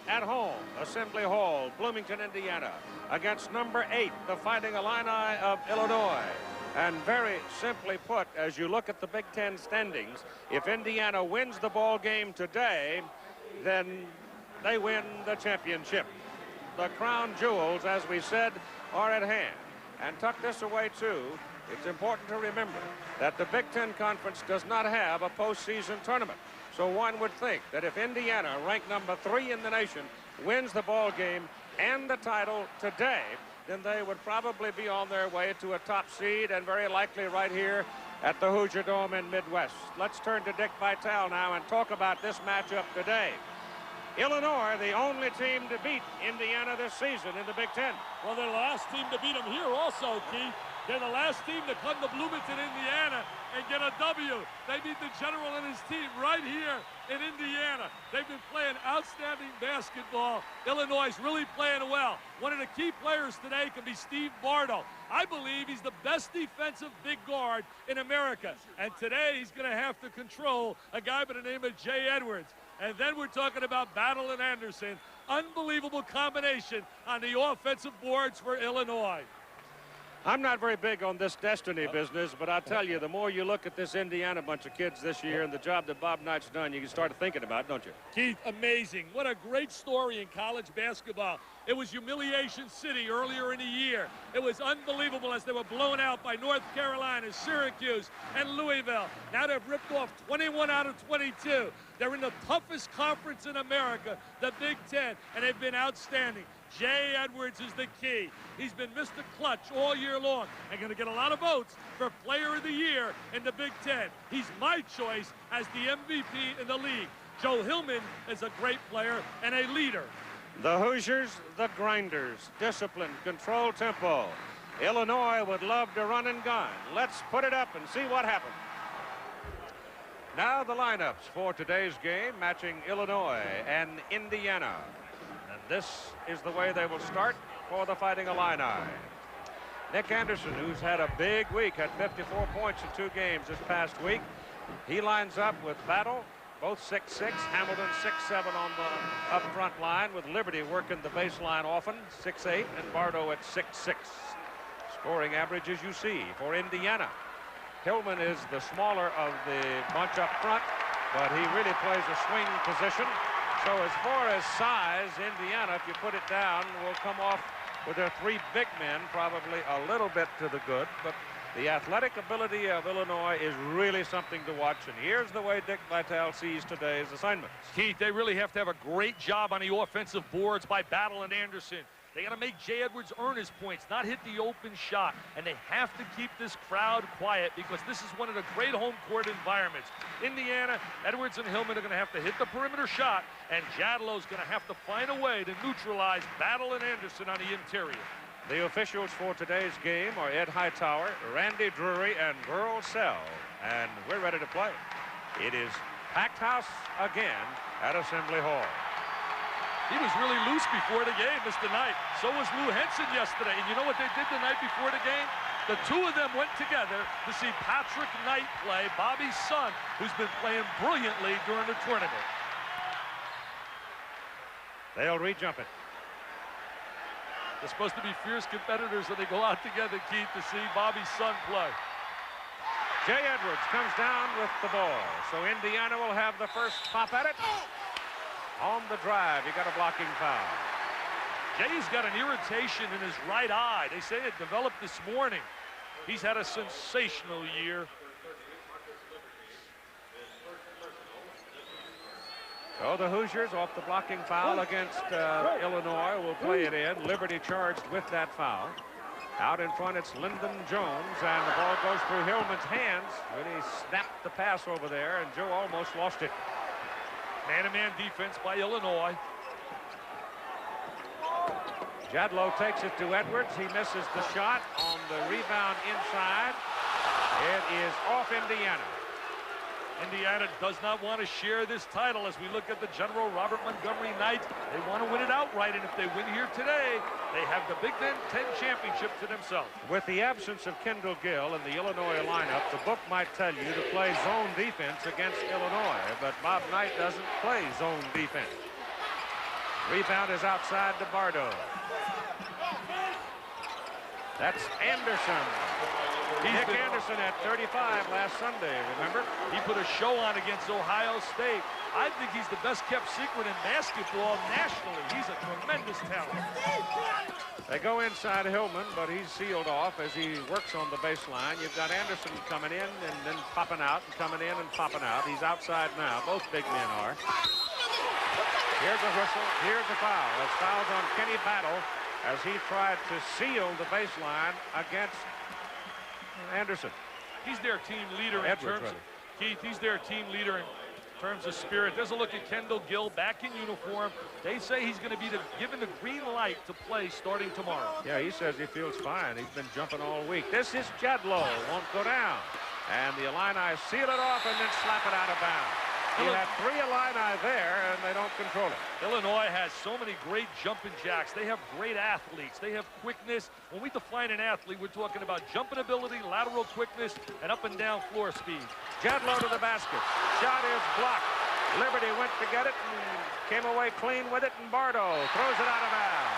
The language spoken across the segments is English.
at home, Assembly Hall, Bloomington, Indiana, against number 8, the Fighting Illini of Illinois. And very simply put, as you look at the Big Ten standings, if Indiana wins the ball game today, then they win the championship. The crown jewels, as we said, are at hand. And tuck this away, too. It's important to remember that the Big Ten Conference does not have a postseason tournament. So one would think that if Indiana, ranked number 3 in the nation, wins the ball game and the title today, then they would probably be on their way to a top seed and very likely right here at the Hoosier Dome in Midwest. Let's turn to Dick Vitale now and talk about this matchup today. Illinois, the only team to beat Indiana this season in the Big Ten. Well, they're the last team to beat them here also, Keith. They're the last team to come to Bloomington, Indiana, and get a W. They beat the General and his team right here in Indiana. They've been playing outstanding basketball. Illinois is really playing well. One of the key players today can be Steve Bardo. I believe he's the best defensive big guard in America. And today he's going to have to control a guy by the name of Jay Edwards. And then we're talking about Battle and Anderson. Unbelievable combination on the offensive boards for Illinois. I'm not very big on this destiny business, but I'll tell you, the more you look at this Indiana bunch of kids this year and the job that Bob Knight's done, you can start thinking about it, don't you? Keith, amazing. What a great story in college basketball. It was Humiliation City earlier in the year. It was unbelievable as they were blown out by North Carolina, Syracuse, and Louisville. Now they've ripped off 21 out of 22. They're in the toughest conference in America, the Big Ten, and they've been outstanding. Jay Edwards is the key. He's been Mr. Clutch all year long and going to get a lot of votes for Player of the Year in the Big Ten. He's my choice as the MVP in the league. Joe Hillman is a great player and a leader. The Hoosiers, the grinders, discipline, control tempo. Illinois would love to run and gun. Let's put it up and see what happens. Now the lineups for today's game, matching Illinois and Indiana. And this is the way they will start for the Fighting Illini. Nick Anderson, who's had a big week, had 54 points in 2 games this past week. He lines up with Battle, both 6'6", Hamilton 6'7" on the up front line, with Liberty working the baseline often, 6'8", and Bardo at 6'6". Scoring average, as you see, for Indiana. Hillman is the smaller of the bunch up front, but he really plays a swing position. So as far as size, Indiana, if you put it down, will come off with their 3 big men, probably a little bit to the good, but the athletic ability of Illinois is really something to watch, and here's the way Dick Vitale sees today's assignments. Keith, they really have to have a great job on the offensive boards by Battle and Anderson. They got to make Jay Edwards earn his points, not hit the open shot, and they have to keep this crowd quiet because this is one of the great home court environments. Indiana, Edwards and Hillman are going to have to hit the perimeter shot, and Jadlow's going to have to find a way to neutralize Battle and Anderson on the interior. The officials for today's game are Ed Hightower, Randy Drury, and Burl Sell, and we're ready to play. It is packed house again at Assembly Hall. He was really loose before the game, Mr. Knight. So was Lou Henson yesterday. And you know what they did the night before the game? The 2 of them went together to see Patrick Knight play, Bobby's son, who's been playing brilliantly during the tournament. They'll re-jump it. They're supposed to be fierce competitors, and they go out together, Keith, to see Bobby's son play. Jay Edwards comes down with the ball. So Indiana will have the first pop at it. On the drive, he got a blocking foul. Jay's got an irritation in his right eye. They say it developed this morning. He's had a sensational year. So the Hoosiers, off the blocking foul against Illinois, will play it in. Liberty charged with that foul. Out in front, it's Lyndon Jones, and the ball goes through Hillman's hands. Really snapped the pass over there, and Joe almost lost it. Man-to-man defense by Illinois. Jadlow takes it to Edwards. He misses the shot on the rebound inside. It is off Indiana. Indiana does not want to share this title as we look at the General Robert Montgomery Knights. They want to win it outright, and if they win here today, they have the Big Ten championship to themselves. With the absence of Kendall Gill in the Illinois lineup, the book might tell you to play zone defense against Illinois, but Bob Knight doesn't play zone defense. Rebound is outside to Bardo. That's Anderson. Nick Anderson at 35 last Sunday, remember? He put a show on against Ohio State. I think he's the best kept secret in basketball nationally. He's a tremendous talent. They go inside Hillman, but he's sealed off as he works on the baseline. You've got Anderson coming in and then popping out and coming in and popping out. He's outside now. Both big men are. Here's a whistle. Here's a foul. It's fouls on Kenny Battle as he tried to seal the baseline against Anderson. He's their team leader in terms of, Keith, he's their team leader in terms of spirit. There's a look at Kendall Gill back in uniform. They say he's going to be given the green light to play starting tomorrow. Yeah, he says he feels fine. He's been jumping all week. This is Jedlow. Won't go down. And the Illini seal it off and then slap it out of bounds. You have 3 Illini there, and they don't control it. Illinois has so many great jumping jacks. They have great athletes. They have quickness. When we define an athlete, we're talking about jumping ability, lateral quickness, and up and down floor speed. Jedlow to the basket. Shot is blocked. Liberty went to get it and came away clean with it, and Bardo throws it out of bounds.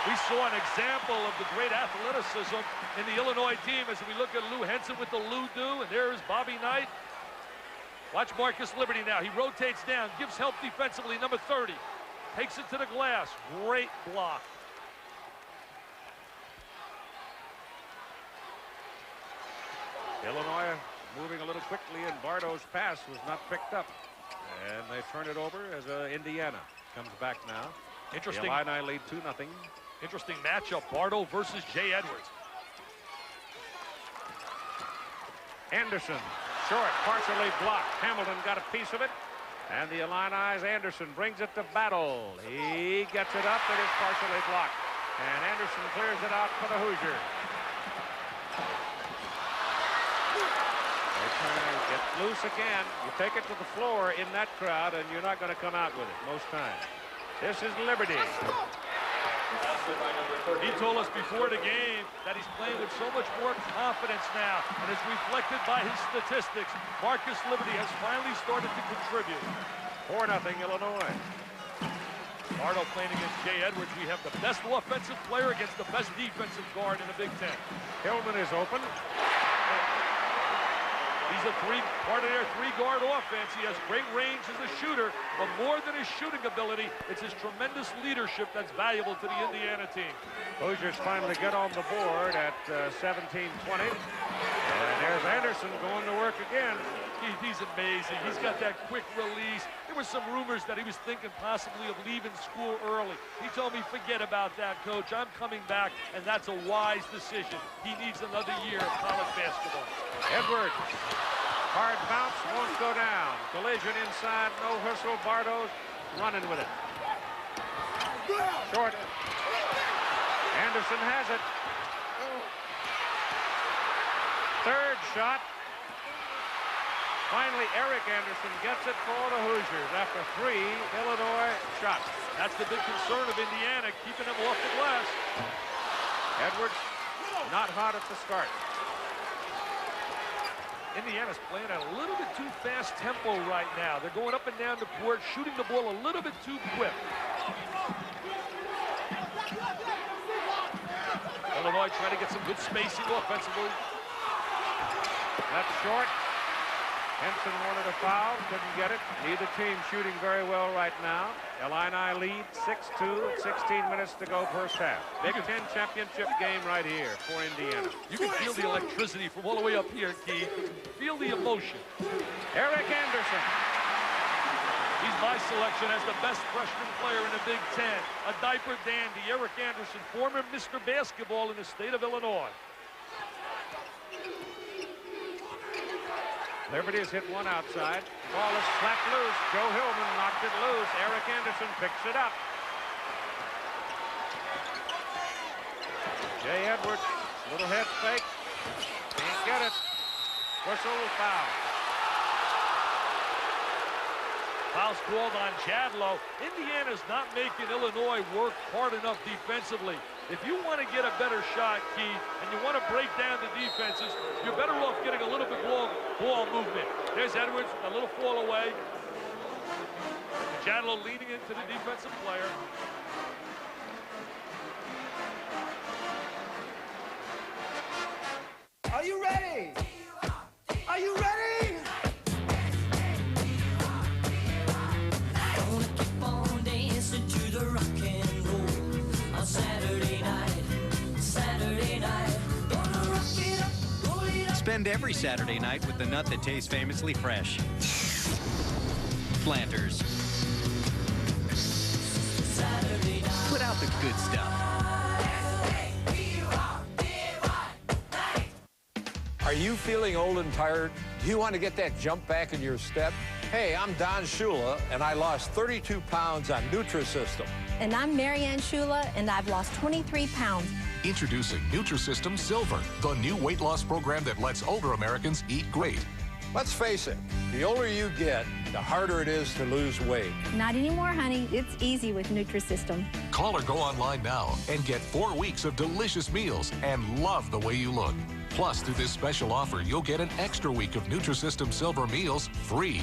We saw an example of the great athleticism in the Illinois team as we look at Lou Henson with the Lou Do, and there's Bobby Knight. Watch Marcus Liberty now. He rotates down, gives help defensively, number 30. Takes it to the glass. Great block. Illinois moving a little quickly, and Bardo's pass was not picked up. And they turn it over as Indiana comes back now. Interesting. The Illini lead 2-0. Interesting matchup, Bardo versus Jay Edwards. Anderson, short, partially blocked. Hamilton got a piece of it. And the Illini's Anderson brings it to Battle. He gets it up. It is partially blocked. And Anderson clears it out for the Hoosiers. They try to get loose again. You take it to the floor in that crowd, and you're not going to come out with it most times. This is Liberty. He told us before the game that he's playing with so much more confidence now, and it's reflected by his statistics. Marcus Liberty has finally started to contribute. 4-0 Illinois. Bardo playing against Jay Edwards. We have the best offensive player against the best defensive guard in the Big Ten. Hillman is open. He's a part of their 3-guard offense. He has great range as a shooter, but more than his shooting ability, it's his tremendous leadership that's valuable to the Indiana team. Hoosiers finally get on the board at 17-20. And there's Anderson going to work again. He's amazing. He's got that quick release. There were some rumors that he was thinking possibly of leaving school early. He told me, forget about that, Coach. I'm coming back, and that's a wise decision. He needs another year of college basketball. Edwards. Hard bounce, won't go down. Collision inside, no whistle. Bardo's running with it. Short. Anderson has it. Third shot. Finally, Eric Anderson gets it for the Hoosiers after 3 Illinois shots. That's the big concern of Indiana, keeping them off the glass. Edwards not hot at the start. Indiana's playing at a little bit too fast tempo right now. They're going up and down the court, shooting the ball a little bit too quick. Illinois trying to get some good spacing offensively. That's short. Henson wanted a foul, couldn't get it. Neither team shooting very well right now. Illini lead 6-2 at 16 minutes to go first half. Big Ten championship game right here for Indiana. You can feel the electricity from all the way up here, Keith. Feel the emotion. Eric Anderson. He's my selection as the best freshman player in the Big Ten. A diaper dandy, Eric Anderson, former Mr. Basketball in the state of Illinois. Liberty's hit one outside. Ball is slapped loose. Joe Hillman knocked it loose. Eric Anderson picks it up. Jay Edwards, little head fake. Can't get it. Whistle, foul. Foul's called on Jedlow. Indiana's not making Illinois work hard enough defensively. If you want to get a better shot, Keith, and you want to break down the defenses, you're better off getting a little bit more ball movement. There's Edwards, a little fall away. Jadlow leaning into the defensive player. Are you ready? Are you ready? Gonna keep on dancing to the rock and roll on Saturday night. Saturday night. Gonna rock it up, roll it up. Spend every Saturday night with the nut that tastes famously fresh. Planters. Saturday night. Put out the good stuff. Are you feeling old and tired? Do you want to get that jump back in your step? Hey, I'm Don Shula, and I lost 32 pounds on Nutrisystem. And I'm Marianne Shula, and I've lost 23 pounds. Introducing Nutrisystem Silver, the new weight loss program that lets older Americans eat great. Let's face it, the older you get, the harder it is to lose weight. Not anymore, honey. It's easy with Nutrisystem. Call or go online now and get 4 weeks of delicious meals and love the way you look. Plus, through this special offer, you'll get an extra week of Nutrisystem Silver meals free.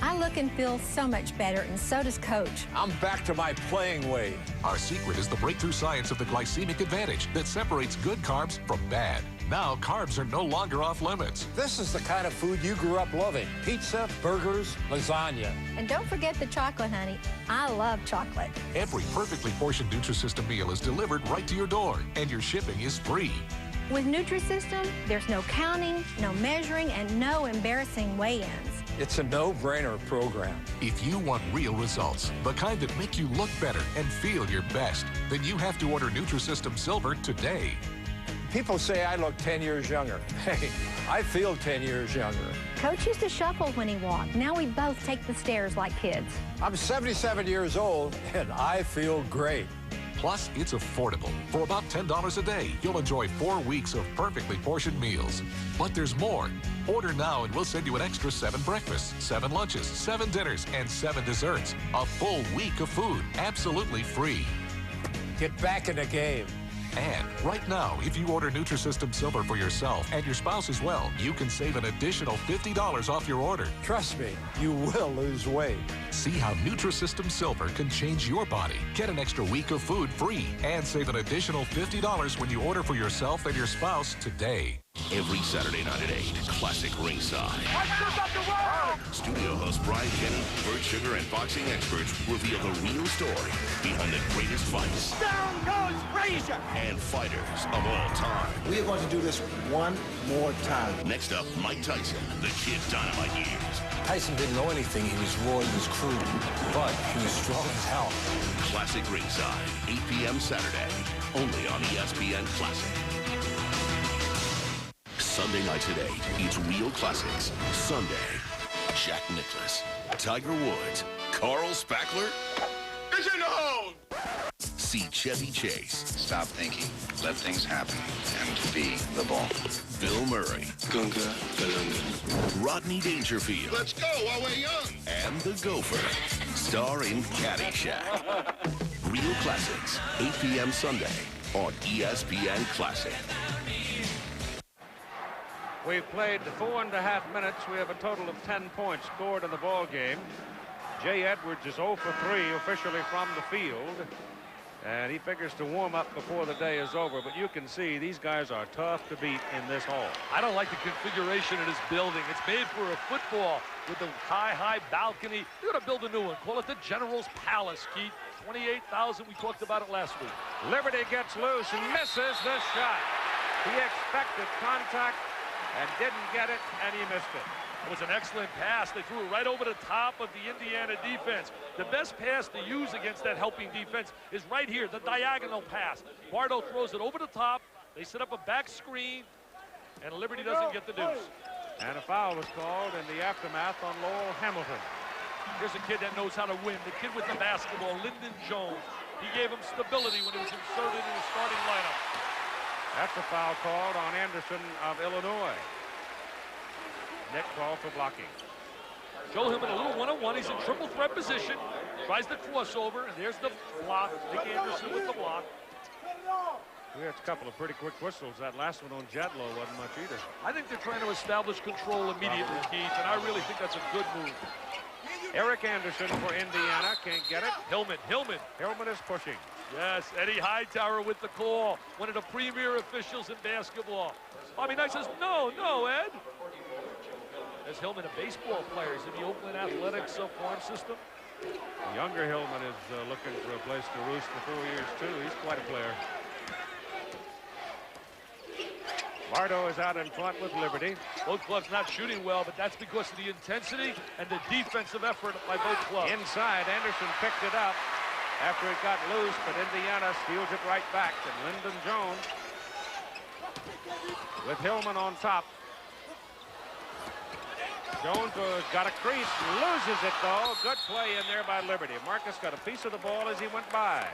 I look and feel so much better, and so does Coach. I'm back to my playing weight. Our secret is the breakthrough science of the glycemic advantage that separates good carbs from bad. Now, carbs are no longer off limits. This is the kind of food you grew up loving. Pizza, burgers, lasagna. And don't forget the chocolate, honey. I love chocolate. Every perfectly portioned Nutrisystem meal is delivered right to your door, and your shipping is free. With Nutrisystem, there's no counting, no measuring, and no embarrassing weigh-ins. It's a no-brainer program. If you want real results, the kind that make you look better and feel your best, then you have to order Nutrisystem Silver today. People say I look 10 years younger. Hey, I feel 10 years younger. Coach used to shuffle when he walked. Now we both take the stairs like kids. I'm 77 years old, and I feel great. Plus, it's affordable. For about $10 a day, you'll enjoy 4 weeks of perfectly portioned meals. But there's more. Order now and we'll send you an extra 7 breakfasts, 7 lunches, 7 dinners, and 7 desserts. A full week of food, absolutely free. Get back in the game. And right now, if you order Nutrisystem Silver for yourself and your spouse as well, you can save an additional $50 off your order. Trust me, you will lose weight. See how Nutrisystem Silver can change your body. Get an extra week of food free and save an additional $50 when you order for yourself and your spouse today. Every Saturday night at 8, Classic Ringside. Studio host Brian Kenny, Bert Sugar, and boxing experts reveal the real story behind the greatest fights. Down goes Frazier! And fighters of all time. We are going to do this one more time. Next up, Mike Tyson, the Kid Dynamite years. Tyson didn't know anything. He was raw, he was crude, but he was strong as hell. Classic Ringside, 8 p.m. Saturday, only on ESPN Classic. Sunday nights at 8, it's Real Classics. Sunday, Jack Nicklaus, Tiger Woods, Carl Spackler. It's in the hole! See Chevy Chase. Stop thinking. Let things happen. And be the ball. Bill Murray. Gunga, Galunga. Rodney Dangerfield. Let's go while we're young. And the Gopher. Star in Caddyshack. Real Classics, 8 p.m. Sunday on ESPN Classic. We've played 4.5 minutes. We have a total of 10 points scored in the ball game. Jay Edwards is 0 for 3 officially from the field. And he figures to warm up before the day is over. But you can see these guys are tough to beat in this hall. I don't like the configuration of this building. It's made for a football with the high balcony. You're going to build a new one. Call it the General's Palace, Keith. 28,000. We talked about it last week. Liberty gets loose and misses the shot. He expected contact and didn't get it, and he missed it. It was an excellent pass. They threw it right over the top of the Indiana defense. The best pass to use against that helping defense is right here, the diagonal pass. Bardo throws it over the top. They set up a back screen, and Liberty doesn't get the deuce. And a foul was called in the aftermath on Lowell Hamilton. Here's a kid that knows how to win, the kid with the basketball, Lyndon Jones. He gave him stability when he was inserted in the starting lineup. That's a foul called on Anderson of Illinois. Nick called for blocking. Joe Hillman a little one-on-one. He's in triple threat position. Tries the crossover, and there's the block. Nick Anderson with the block. We had a couple of pretty quick whistles. That last one on Jadlow wasn't much either. I think they're trying to establish control immediately, Keith, and I really think that's a good move. Eric Anderson for Indiana. Can't get it. Hillman. Hillman is pushing. Yes, Eddie Hightower with the call. One of the premier officials in basketball. Bobby Knight says, no, Ed. As Hillman, a baseball player, is in the Oakland Athletics farm system. Younger Hillman is looking for a place to roost for 4 years, too. He's quite a player. Bardo is out in front with Liberty. Both clubs not shooting well, but that's because of the intensity and the defensive effort by both clubs. Inside, Anderson picked it up after it got loose, but Indiana steals it right back. And Lyndon Jones with Hillman on top. Jones got a crease, loses it though. Good play in there by Liberty. Marcus got a piece of the ball as he went by.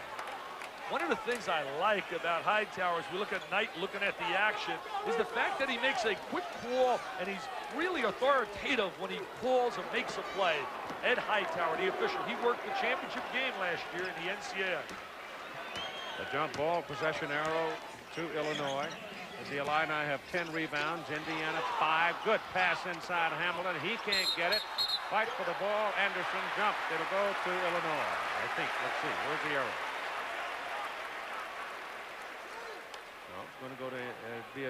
One of the things I like about Hightower as we look at Knight looking at the action is the fact that he makes a quick call and he's really authoritative when he calls and makes a play. Ed Hightower, the official, he worked the championship game last year in the NCAA. The jump ball possession arrow to Illinois. As the Illini have 10 rebounds, Indiana 5. Good pass inside Hamilton. He can't get it. Fight for the ball. Anderson jumped. It'll go to Illinois, I think. Let's see. Where's the arrow? No, it's going to go to be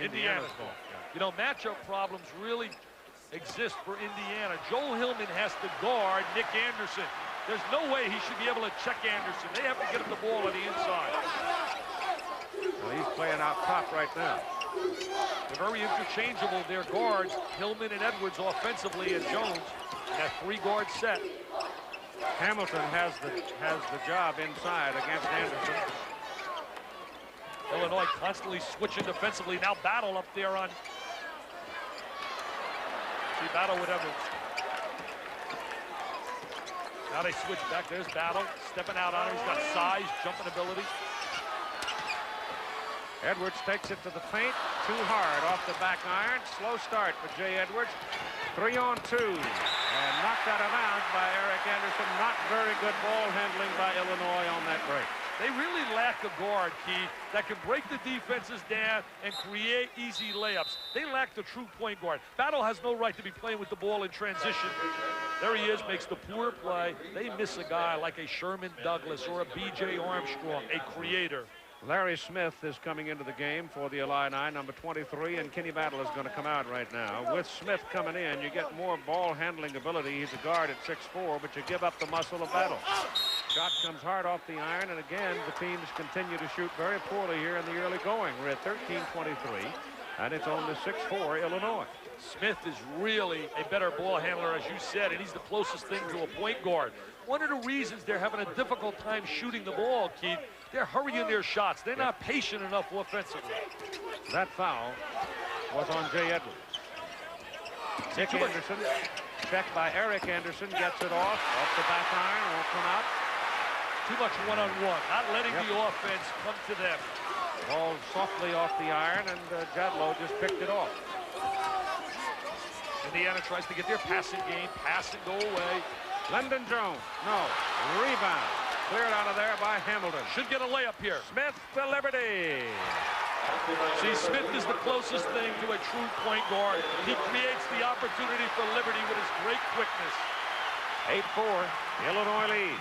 Indiana's ball. Yeah. You know, matchup problems really exist for Indiana. Joel Hillman has to guard Nick Anderson. There's no way he should be able to check Anderson. They have to get him the ball on the inside. Well, he's playing out top right now. They're very interchangeable, their guards, Hillman and Edwards offensively, and Jones in that 3-guard set. Hamilton has the job inside against Anderson. Illinois constantly switching defensively. Now Battle up there on. See Battle with Edwards. Now they switch back. There's Battle stepping out on him. He's got size, jumping ability. Edwards takes it to the paint. Too hard off the back iron. Slow start for Jay Edwards. 3-on-2. And knocked out of bounds by Eric Anderson. Not very good ball handling by Illinois on that break. They really lack a guard, Keith, that can break the defenses down and create easy layups. They lack the true point guard. Battle has no right to be playing with the ball in transition. There he is, makes the poor play. They miss a guy like a Sherman Douglas or a B.J. Armstrong, a creator. Larry Smith is coming into the game for the Illini, number 23, and Kenny Battle is going to come out right now. With Smith coming in, you get more ball handling ability. He's a guard at 6'4", but you give up the muscle of Battle. Shot comes hard off the iron, and again, the teams continue to shoot very poorly here in the early going. We're at 13-23, and it's on the 6'4" Illinois. Smith is really a better ball handler, as you said, and he's the closest thing to a point guard. One of the reasons they're having a difficult time shooting the ball, Keith, they're hurrying their shots. They're not patient enough offensively. That foul was on Jay Edwards. Nick Anderson, checked by Eric Anderson, gets it off the back iron, won't come out. Too much one-on-one, not letting the offense come to them. Ball softly off the iron, and Jadlow just picked it off. Indiana tries to get their passing game, pass and go away. Lyndon Jones, no, rebound. Cleared out of there by Hamilton. Should get a layup here. Smith to Liberty. See, Smith is the closest thing to a true point guard. He creates the opportunity for Liberty with his great quickness. 8-4, Illinois lead.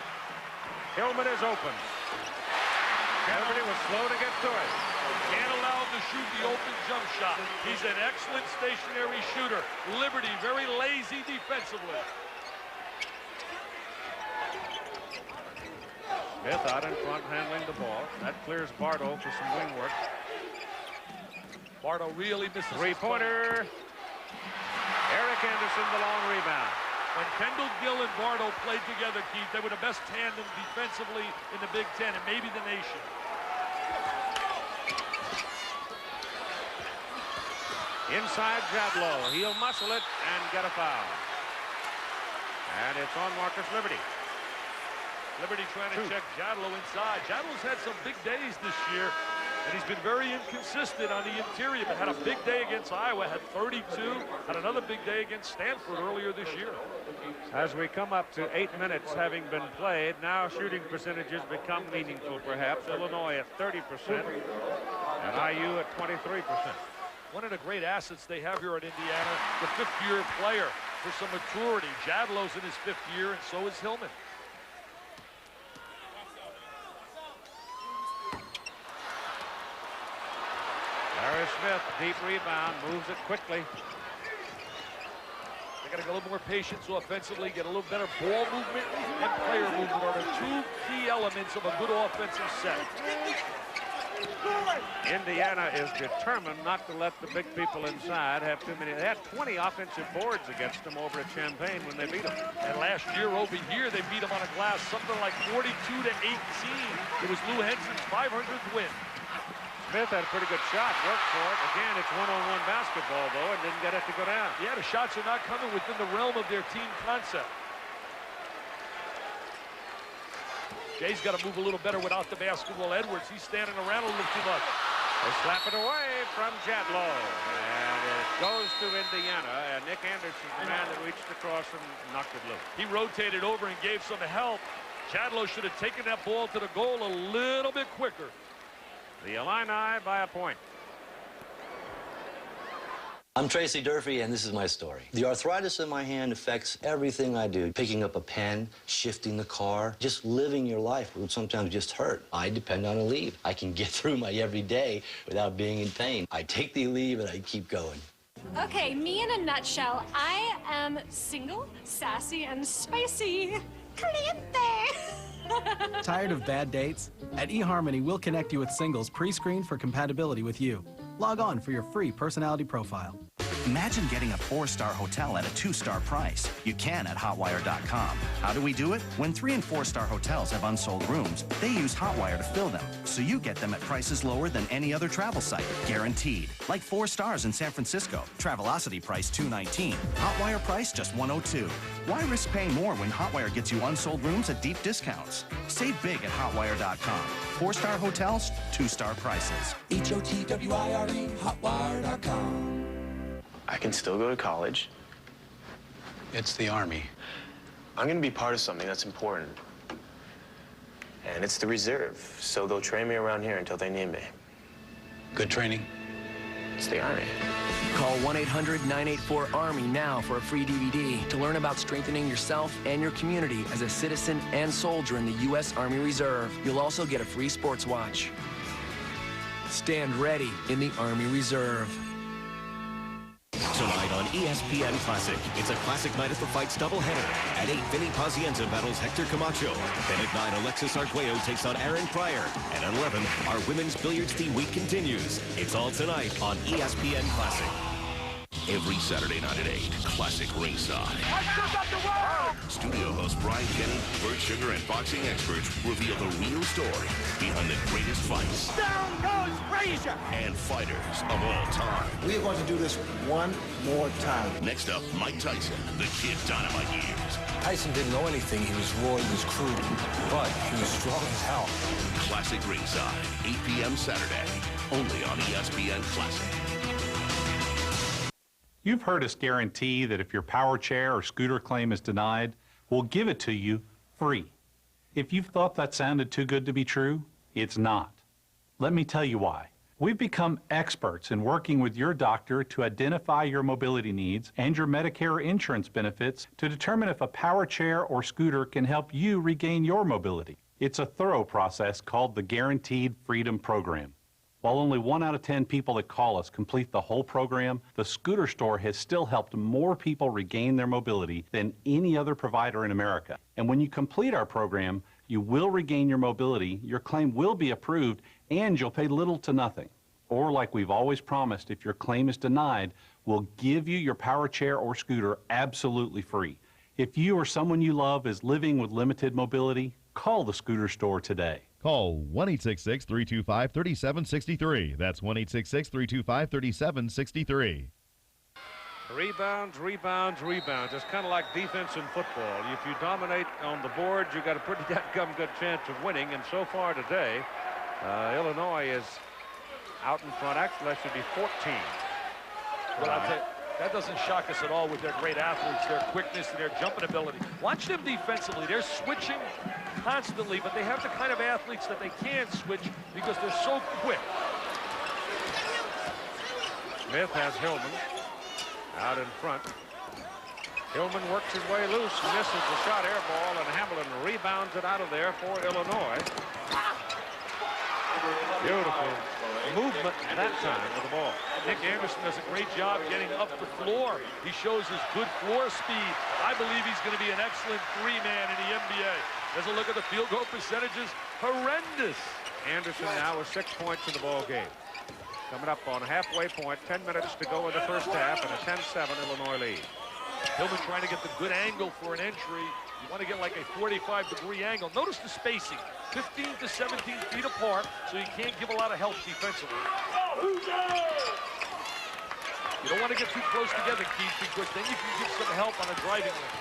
Hillman is open. Liberty was slow to get to it. Can't allow him to shoot the open jump shot. He's an excellent stationary shooter. Liberty very lazy defensively. Smith out in front handling the ball. That clears Bardo for some wing work. Bardo really misses. Three-pointer. Eric Anderson, the long rebound. When Kendall Gill and Bardo played together, Keith, they were the best tandem defensively in the Big Ten and maybe the nation. Inside Jadlow. He'll muscle it and get a foul. And it's on Marcus Liberty. Liberty trying to check Jadlow inside. Jadlow's had some big days this year, and he's been very inconsistent on the interior, but had a big day against Iowa, had 32, had another big day against Stanford earlier this year. As we come up to 8 minutes having been played, now shooting percentages become meaningful perhaps. Illinois at 30% and IU at 23%. One of the great assets they have here at Indiana, the fifth-year player. for some maturity. Jadlow's in his 5th year, and so is Hillman. Harris Smith, deep rebound, moves it quickly. They got to get a little more patience offensively, get a little better ball movement and player movement are the 2 key elements of a good offensive set. Indiana is determined not to let the big people inside have too many. They had 20 offensive boards against them over at Champaign when they beat them. And last year over here, they beat them on a glass, something like 42-18. It was Lou Henson's 500th win. Smith had a pretty good shot, worked for it. Again, it's one-on-one basketball, though, and didn't get it to go down. Yeah, the shots are not coming within the realm of their team concept. Jay's got to move a little better without the basketball. Edwards, he's standing around a little too much. They slap it away from Jadlow. And it goes to Indiana. And Nick Anderson, the man that reached across and knocked it loose. He rotated over and gave some help. Jadlow should have taken that ball to the goal a little bit quicker. The Illini by a point. I'm Tracy Durfee, and this is my story. The arthritis in my hand affects everything I do. Picking up a pen, shifting the car, just living your life would sometimes just hurt. I depend on Aleve. I can get through my everyday without being in pain. I take the Aleve and I keep going. Okay, me in a nutshell, I am single, sassy, and spicy. Caliente! Tired of bad dates? At eHarmony, we'll connect you with singles pre-screened for compatibility with you. Log on for your free personality profile. Imagine getting a 4-star hotel at a 2-star price. You can at Hotwire.com. How do we do it? When 3- and 4-star hotels have unsold rooms, they use Hotwire to fill them, so you get them at prices lower than any other travel site. Guaranteed. Like 4 stars in San Francisco. Travelocity price $219. Hotwire price just $102. Why risk paying more when Hotwire gets you unsold rooms at deep discounts? Save big at Hotwire.com. 4-star hotels, 2-star prices. HOTWIRE, Hotwire.com. I can still go to college. It's the Army. I'm going to be part of something that's important. And it's the reserve, so they'll train me around here until they need me. Good training. It's the Army. Call 1-800-984-ARMY now for a free DVD to learn about strengthening yourself and your community as a citizen and soldier in the U.S. Army Reserve. You'll also get a free sports watch. Stand ready in the Army Reserve. Tonight on ESPN Classic, it's a classic night at the Fights doubleheader. At 8, Vinny Pazienza battles Hector Camacho. Then at 9, Alexis Arguello takes on Aaron Pryor. And at 11, our women's billiards theme week continues. It's all tonight on ESPN Classic. Every Saturday night at 8, Classic Ringside. Studio host Brian Kenny, Bert Sugar, and boxing experts reveal the real story behind the greatest fights. Down goes Frazier! And fighters of all time. We are going to do this one more time. Next up, Mike Tyson, the Kid Dynamite years. Tyson didn't know anything. He was raw, he was crude, but he was strong as hell. Classic Ringside, 8 p.m. Saturday, only on ESPN Classic. You've heard us guarantee that if your power chair or scooter claim is denied, we'll give it to you free. If you've thought that sounded too good to be true, it's not. Let me tell you why. We've become experts in working with your doctor to identify your mobility needs and your Medicare insurance benefits to determine if a power chair or scooter can help you regain your mobility. It's a thorough process called the Guaranteed Freedom Program. While only 1 out of 10 people that call us complete the whole program, the Scooter Store has still helped more people regain their mobility than any other provider in America. And when you complete our program, you will regain your mobility, your claim will be approved, and you'll pay little to nothing. Or like we've always promised, if your claim is denied, we'll give you your power chair or scooter absolutely free. If you or someone you love is living with limited mobility, call the Scooter Store today. Call 1-866-325-3763. That's 1-866-325-3763. Rebounds, rebounds, rebounds. It's kind of like defense in football. If you dominate on the board, you got a pretty dadgum good chance of winning. And so far today, Illinois is out in front. Actually, that should be 14. Well, I'll tell you, that doesn't shock us at all with their great athletes, their quickness, and their jumping ability. Watch them defensively. They're switching constantly, but they have the kind of athletes that they can switch because they're so quick. Smith has Hillman out in front. Hillman works his way loose, misses the shot, air ball, and Hamilton rebounds it out of there for Illinois. Beautiful movement that time with the ball. Nick Anderson does a great job getting up the floor. He shows his good floor speed. I believe he's going to be an excellent three-man in the NBA. There's a look at the field goal percentages. Horrendous. Anderson now with 6 points in the ball game. Coming up on a halfway point, 10 minutes to go in the first half, and a 10-7 Illinois lead. Hillman trying to get the good angle for an entry. You want to get like a 45-degree angle. Notice the spacing, 15 to 17 feet apart, so you can't give a lot of help defensively. You don't want to get too close together, Keith, because then you can give some help on a driving lane.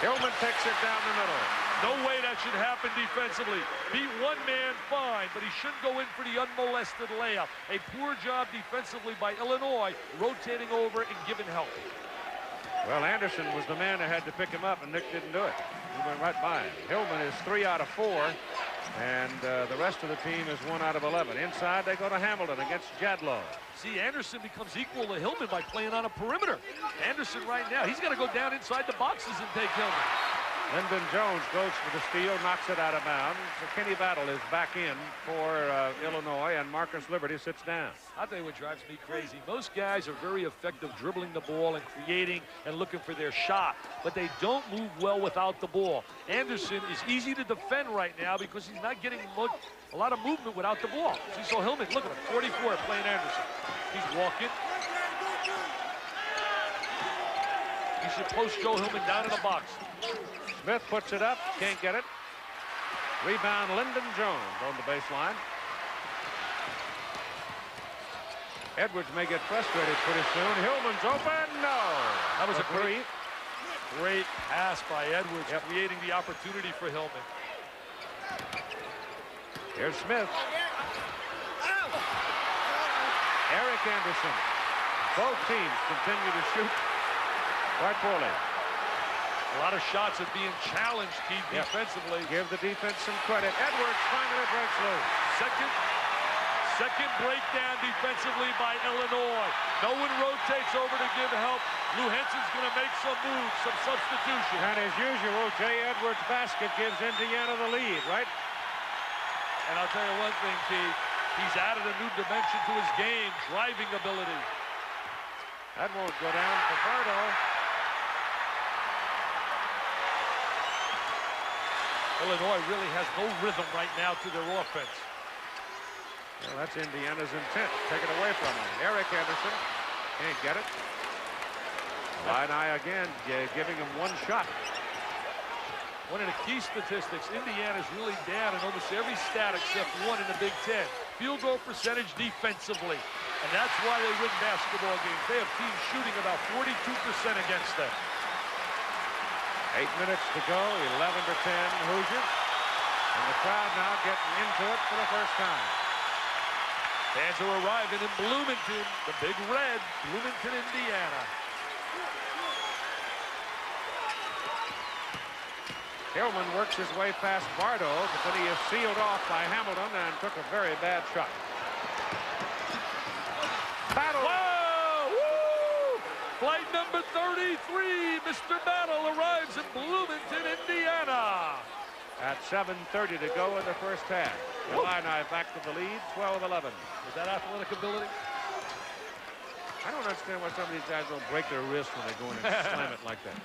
Hillman takes it down the middle. No way that should happen defensively. Beat one man, fine, but he shouldn't go in for the unmolested layup. A poor job defensively by Illinois, rotating over and giving help. Well, Anderson was the man that had to pick him up, and Nick didn't do it. He went right by him. Hillman is 3 out of 4, and the rest of the team is 1 out of 11. Inside, they go to Hamilton against Jadlow. See, Anderson becomes equal to Hillman by playing on a perimeter. Anderson right now, he's got to go down inside the boxes and take Hillman. Lyndon Jones goes for the steal, knocks it out of bounds. So Kenny Battle is back in for Illinois, and Marcus Liberty sits down. I'll tell you what drives me crazy. Most guys are very effective dribbling the ball and creating and looking for their shot, but they don't move well without the ball. Anderson is easy to defend right now because he's not getting a lot of movement without the ball. See, so Hillman, look at him, 44 playing Anderson. He's walking. He should post Joe Hillman down in the box. Smith puts it up, can't get it. Rebound, Lyndon Jones on the baseline. Edwards may get frustrated pretty soon. Hillman's open, no. That was a great pass by Edwards, creating the opportunity for Hillman. Here's Smith. Eric Anderson. Both teams continue to shoot quite poorly. A lot of shots are being challenged, Keith, defensively. Give the defense some credit. Edwards finally breaks loose. Second breakdown defensively by Illinois. No one rotates over to give help. Lou Henson's going to make some moves, some substitution. And as usual, Jay Edwards' basket gives Indiana the lead, right? And I'll tell you one thing, Keith. He's added a new dimension to his game, driving ability. That won't go down for Bardo. Illinois really has no rhythm right now to their offense. Well, that's Indiana's intent. Take it away from him. Eric Anderson can't get it. Illini again giving him one shot. One of the key statistics, Indiana's really down in almost every stat except one in the Big Ten. Field goal percentage defensively. And that's why they win basketball games. They have teams shooting about 42% against them. 8 minutes to go, 11 to 10 Hoosiers. And the crowd now getting into it for the first time. Fans are arriving in Bloomington, the Big Red, Bloomington, Indiana. Hillman works his way past Bardo, but then he is sealed off by Hamilton and took a very bad shot. Battle! Whoa! Woo! Flight number 33, Mr. Battle arrives in Bloomington, Indiana. At 7:30 to go in the first half. Illini back to the lead, 12-11. Is that athletic ability? I don't understand why some of these guys don't break their wrist when they go in and slam it like that.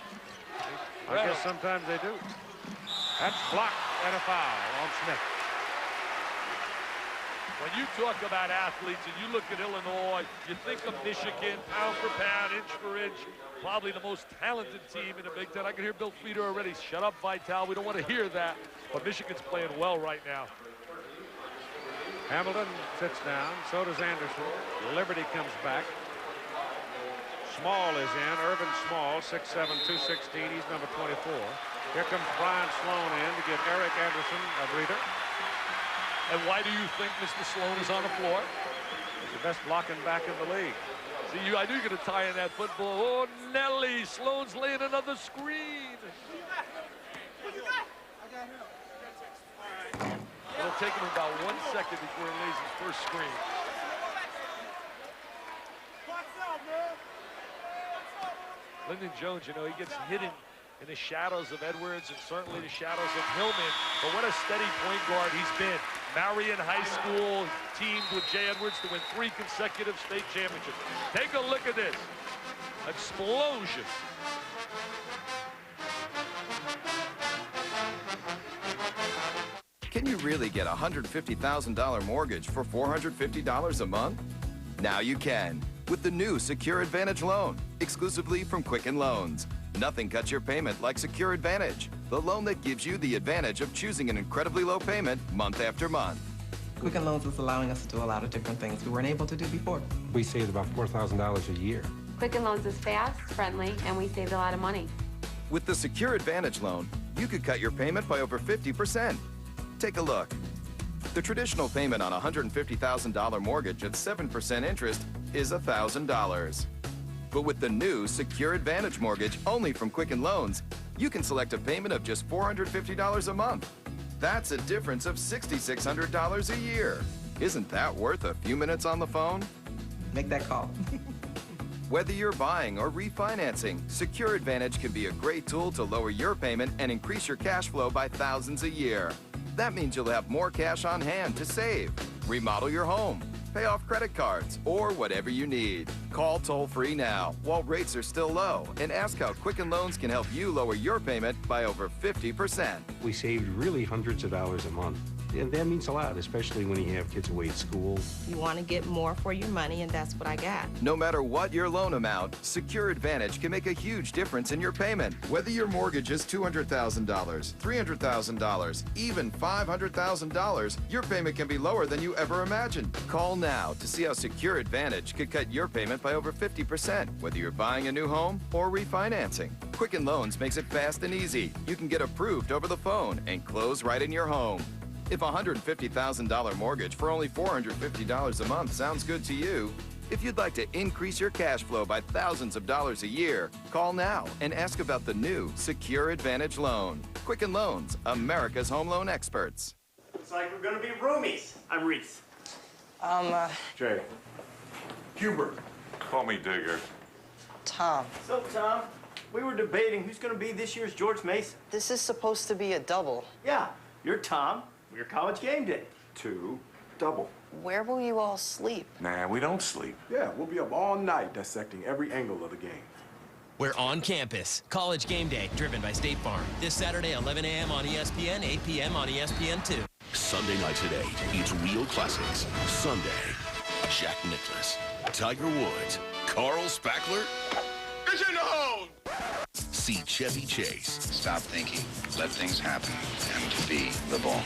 I guess sometimes they do. That's blocked and a foul on Smith. When you talk about athletes and you look at Illinois, you think of Michigan, pound for pound, inch for inch, probably the most talented team in the Big Ten. I can hear Bill Feeder already. Shut up, Vital. We don't want to hear that. But Michigan's playing well right now. Hamilton sits down. So does Anderson. Liberty comes back. Small is in. Irvin Small, 6'7", 216. He's number 24. Here comes Brian Sloan in to give Eric Anderson a breather. And why do you think Mr. Sloan is on the floor? He's the best blocking back in the league. See, I knew you were going to tie in that football. Oh, Nelly, Sloan's laying another screen. It'll take him about 1 second before he lays his first screen. Lyndon Jones, you know, he gets hidden in the shadows of Edwards and certainly the shadows of Hillman. But what a steady point guard he's been. Marion High School teamed with Jay Edwards to win 3 consecutive state championships. Take a look at this. Explosion. Can you really get a $150,000 mortgage for $450 a month? Now you can with the new Secure Advantage loan, exclusively from Quicken Loans. Nothing cuts your payment like Secure Advantage, the loan that gives you the advantage of choosing an incredibly low payment month after month. Quicken Loans is allowing us to do a lot of different things we weren't able to do before. We saved about $4,000 a year. Quicken Loans is fast, friendly, and we saved a lot of money. With the Secure Advantage loan, you could cut your payment by over 50%. Take a look. The traditional payment on a $150,000 mortgage at 7% interest is $1,000. But with the new Secure Advantage mortgage only from Quicken Loans, you can select a payment of just $450 a month. That's a difference of $6,600 a year. Isn't that worth a few minutes on the phone? Make that call. Whether you're buying or refinancing, Secure Advantage can be a great tool to lower your payment and increase your cash flow by thousands a year. That means you'll have more cash on hand to save, remodel your home, pay off credit cards, or whatever you need. Call toll-free now while rates are still low and ask how Quicken Loans can help you lower your payment by over 50%. We saved really hundreds of dollars a month. And that means a lot, especially when you have kids away at school. You want to get more for your money, and that's what I got. No matter what your loan amount, Secure Advantage can make a huge difference in your payment. Whether your mortgage is $200,000, $300,000, even $500,000, your payment can be lower than you ever imagined. Call now to see how Secure Advantage could cut your payment by over 50%, whether you're buying a new home or refinancing. Quicken Loans makes it fast and easy. You can get approved over the phone and close right in your home. If a $150,000 mortgage for only $450 a month sounds good to you, if you'd like to increase your cash flow by thousands of dollars a year, call now and ask about the new Secure Advantage loan. Quicken Loans, America's home loan experts. Looks like we're gonna be roomies. I'm Reese. Jay. Hubert. Call me Digger. Tom. So, Tom, we were debating who's gonna be this year's George Mason. This is supposed to be a double. Yeah, you're Tom. We're college game day. 2 double. Where will you all sleep? Nah, we don't sleep. Yeah, we'll be up all night dissecting every angle of the game. We're on campus. College Game Day, driven by State Farm. This Saturday, 11 a.m. on ESPN, 8 p.m. on ESPN2. Sunday nights at 8, it's Real Classics. Sunday, Jack Nicklaus, Tiger Woods, Carl Spackler. It's in the hole! See Chevy Chase. Stop thinking. Let things happen. And be the ball.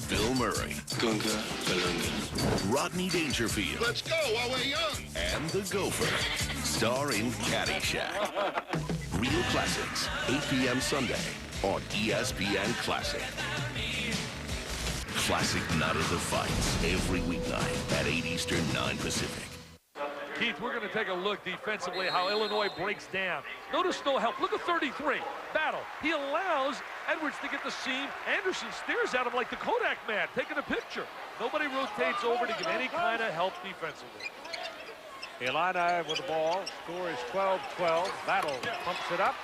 Bill Murray. Gunga, Balunga. Rodney Dangerfield. Let's go while we're young. And the Gopher. Star in Caddyshack. Real Classics, 8 p.m. Sunday on ESPN Classic. Classic Night of the Fights every weeknight at 8 Eastern, 9 Pacific. Keith, we're going to take a look defensively how Illinois breaks down. Notice no help. Look at 33. Battle. He allows Edwards to get the seam. Anderson stares at him like the Kodak man, taking a picture. Nobody rotates over to give any kind of help defensively. Illini with the ball. Score is 12-12. Battle pumps it up.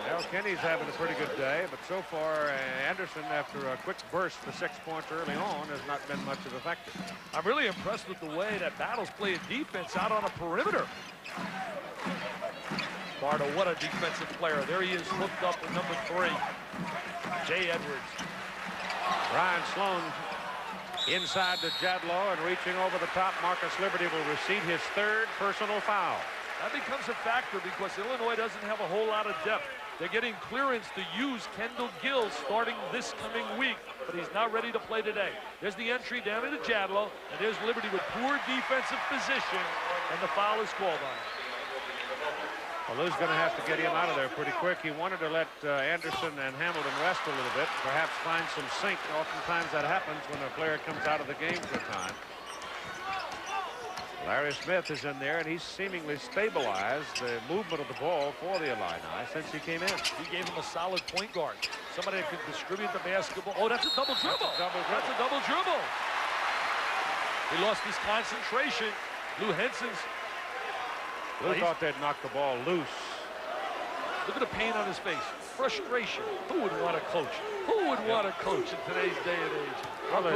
Well, Kenny's having a pretty good day, but so far Anderson, after a quick burst for 6 points early on, has not been much of a factor. I'm really impressed with the way that Battle's playing defense out on a perimeter. Bardo, what a defensive player. There he is, hooked up with number 3, Jay Edwards. Ryan Sloan inside to Jadlow and reaching over the top. Marcus Liberty will receive his 3rd personal foul. That becomes a factor because Illinois doesn't have a whole lot of depth. They're getting clearance to use Kendall Gill starting this coming week, but he's not ready to play today. There's the entry down into Jadlow, and there's Liberty with poor defensive position, and the foul is called on him. Well, Lou's going to have to get him out of there pretty quick. He wanted to let Anderson and Hamilton rest a little bit, perhaps find some sync. Oftentimes that happens when a player comes out of the game for a time. Larry Smith is in there, and he's seemingly stabilized the movement of the ball for the Illini since he came in. He gave him a solid point guard. Somebody that could distribute the basketball. Oh, that's a double dribble. That's a double dribble. He lost his concentration. Lou Henson's Who thought they'd knock the ball loose? Look at the pain on his face. Frustration. Who would want to coach? Who would want to coach in today's day and age? Well,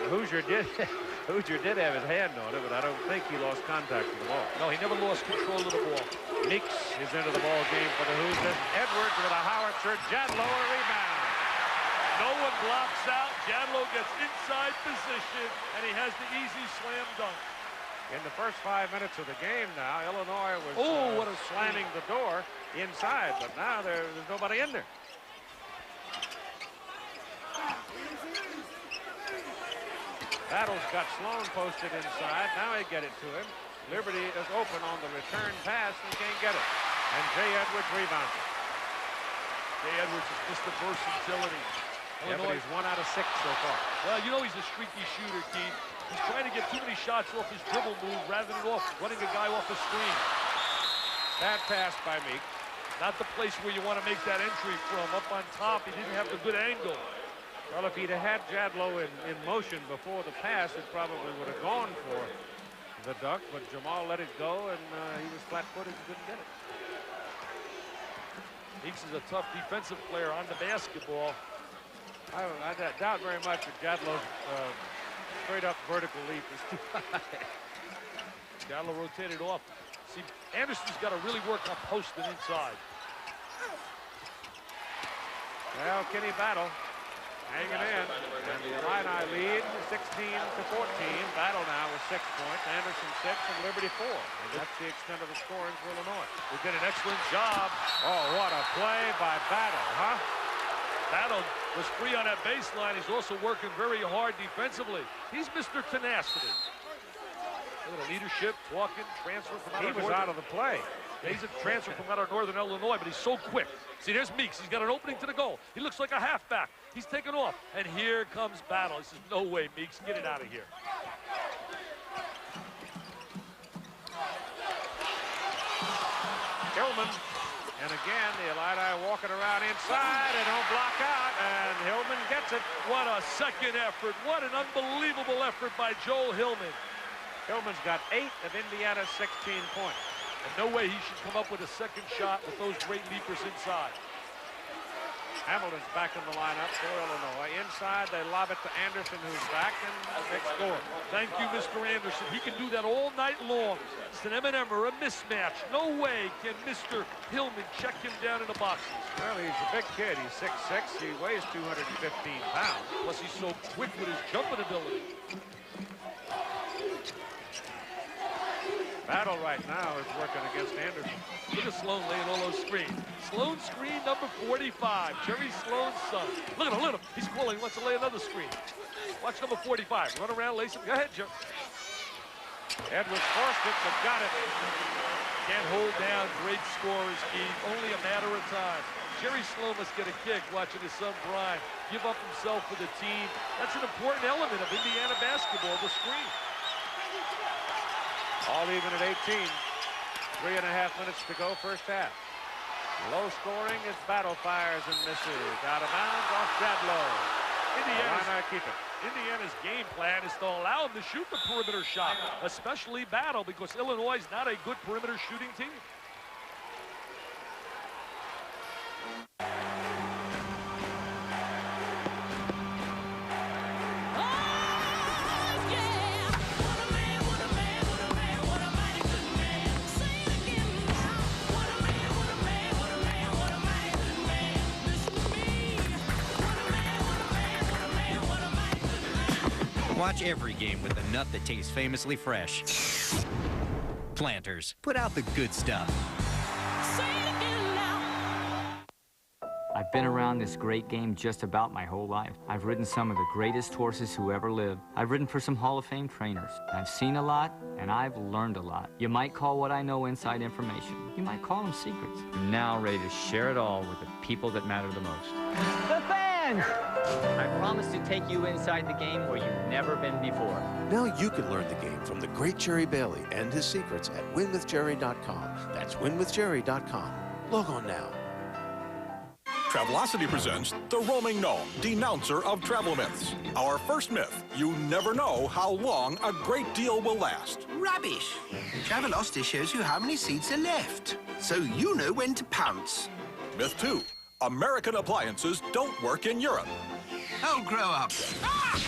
Hoosier did have his hand on it, but I don't think he lost contact with the ball. No, he never lost control of the ball. Meeks is into the ball game for the Hoosiers. Edwards with a howitzer. Jadlow a rebound. No one blocks out. Jadlow gets inside position, and he has the easy slam dunk. In the first 5 minutes of the game now, Illinois was slamming the door inside, but now there's nobody in there. Battle's got Sloan posted inside. Now he get it to him. Liberty is open on the return pass and can't get it. And Jay Edwards rebounds it. Jay Edwards is just the versatility. Yeah, but he's 1 out of 6 so far. Well, you know he's a streaky shooter, Keith. He's trying to get too many shots off his dribble move rather than running a guy off the screen. Bad pass by Meek. Not the place where you want to make that entry from. Up on top, he didn't have the good angle. Well, if he'd have had Jadlow in motion before the pass, it probably would have gone for the dunk, but Jamal let it go, and he was flat-footed and couldn't get it. Meeks is a tough defensive player on the basketball. I doubt very much that Jadlow's straight-up vertical leap is too high. Jadlow rotated off. See, Anderson's got to really work on posting inside. Well, Kenny Battle hanging in, and the Illini lead 16-14. Battle now with 6 points, Anderson 6, and Liberty 4. And that's the extent of the scoring for Illinois. They did an excellent job. Oh, what a play by Battle, huh? Battle was free on that baseline. He's also working very hard defensively. He's Mr. Tenacity. A little leadership, talking, transfer from out of He was out of the play. Yeah, he's a transfer from out of Northern Illinois, but he's so quick. See, there's Meeks. He's got an opening to the goal. He looks like a halfback. He's taken off. And here comes Battle. He says, no way, Meeks. Get it out of here. Hillman. And again, the Illini walking around inside and don't block out. And Hillman gets it. What a second effort. What an unbelievable effort by Joel Hillman. Hillman's got 8 of Indiana's 16 points. And no way he should come up with a second shot with those great leapers inside. Hamilton's back in the lineup for Illinois. Inside, they lob it to Anderson, who's back, and they score. Thank you, Mr. Anderson. He can do that all night long. It's an M&M or a mismatch. No way can Mr. Hillman check him down in the boxes. Well, he's a big kid. He's 6'6". He weighs 215 pounds. Plus, he's so quick with his jumping ability. Battle right now is working against Anderson. Look at Sloan laying all those screens. Sloan screen number 45. Jerry Sloan's son. Look at him, look at him. He's calling. He wants to lay another screen. Watch number 45. Run around, lace him. Go ahead, Jerry. Edwards forced it, but got it. Can't hold down great scorers, Keith. Only a matter of time. Jerry Sloan must get a kick watching his son Brian give up himself for the team. That's an important element of Indiana basketball, the screen. All even at 18. 3.5 minutes to go, first half. Low scoring as Battle fires and misses. Out of bounds off Jadlow. Indiana's game plan is to allow him to shoot the perimeter shot, especially Battle, because Illinois is not a good perimeter shooting team. Watch every game with the nut that tastes famously fresh. Planters. Put out the good stuff. I've been around this great game just about my whole life. I've ridden some of the greatest horses who ever lived. I've ridden for some Hall of Fame trainers. I've seen a lot, and I've learned a lot. You might call what I know inside information. You might call them secrets. I'm now ready to share it all with the people that matter the most. The fans! I promise to take you inside the game where you've never been before. Now you can learn the game from the great Jerry Bailey and his secrets at winwithjerry.com. That's winwithjerry.com. Log on now. Travelocity presents The Roaming Gnome, denouncer of travel myths. Our first myth, you never know how long a great deal will last. Rubbish. Travelocity shows you how many seats are left, so you know when to pounce. Myth 2, American appliances don't work in Europe. Oh, grow up. Ah!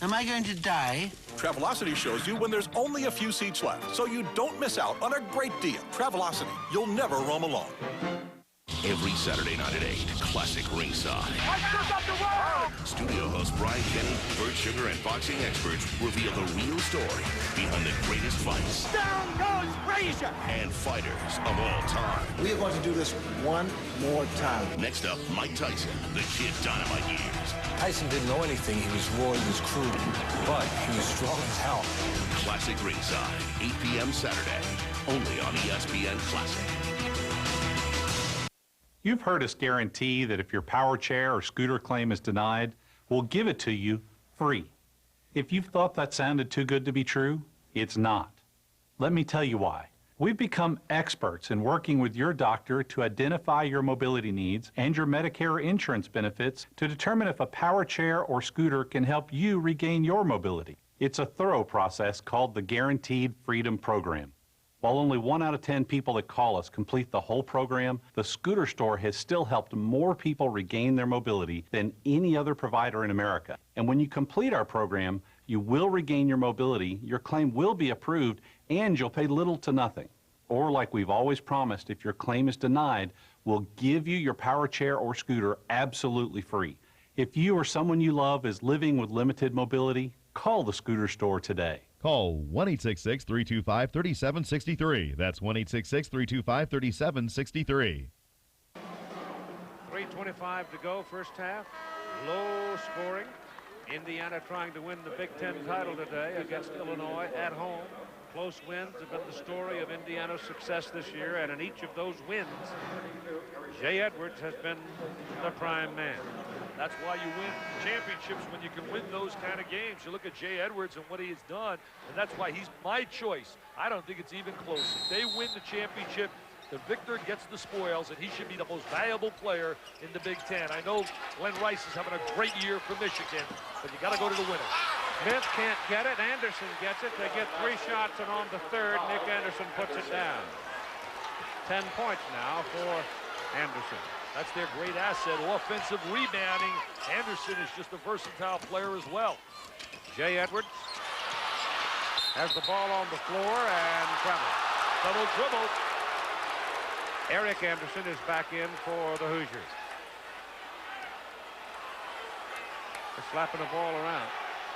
Am I going to die? Travelocity shows you when there's only a few seats left, so you don't miss out on a great deal. Travelocity, you'll never roam alone. Every Saturday night at 8, Classic Ringside. Studio host Brian Kenny, Bert Sugar, and boxing experts reveal the real story behind the greatest fights. Down goes Frazier! And fighters of all time. We are going to do this one more time. Next up, Mike Tyson, the Kid Dynamite years. Tyson didn't know anything. He was raw, he was crude, but he was strong as hell. Classic Ringside, 8 p.m. Saturday, only on ESPN Classic. You've heard us guarantee that if your power chair or scooter claim is denied, we'll give it to you free. If you've thought that sounded too good to be true, it's not. Let me tell you why. We've become experts in working with your doctor to identify your mobility needs and your Medicare insurance benefits to determine if a power chair or scooter can help you regain your mobility. It's a thorough process called the Guaranteed Freedom Program. While only 1 out of 10 people that call us complete the whole program, the Scooter Store has still helped more people regain their mobility than any other provider in America. And when you complete our program, you will regain your mobility, your claim will be approved, and you'll pay little to nothing. Or like we've always promised, if your claim is denied, we'll give you your power chair or scooter absolutely free. If you or someone you love is living with limited mobility, call the Scooter Store today. Call 1-866-325-3763. That's 1-866-325-3763. 3:25 to go, first half. Low scoring. Indiana trying to win the Big Ten title today against Illinois at home. Close wins have been the story of Indiana's success this year, and in each of those wins, Jay Edwards has been the prime man. That's why you win championships, when you can win those kind of games. You look at Jay Edwards and what he has done, and that's why he's my choice. I don't think it's even close. If they win the championship, the victor gets the spoils, and he should be the most valuable player in the Big Ten. I know Glenn Rice is having a great year for Michigan, but you got to go to the winner. Smith can't get it. Anderson gets it. They get 3 shots, and on the third, Nick Anderson puts it down. 10 points now for Anderson. That's their great asset, offensive rebounding. Anderson is just a versatile player as well. Jay Edwards has the ball on the floor and travels. Double dribble. Eric Anderson is back in for the Hoosiers. They're slapping the ball around.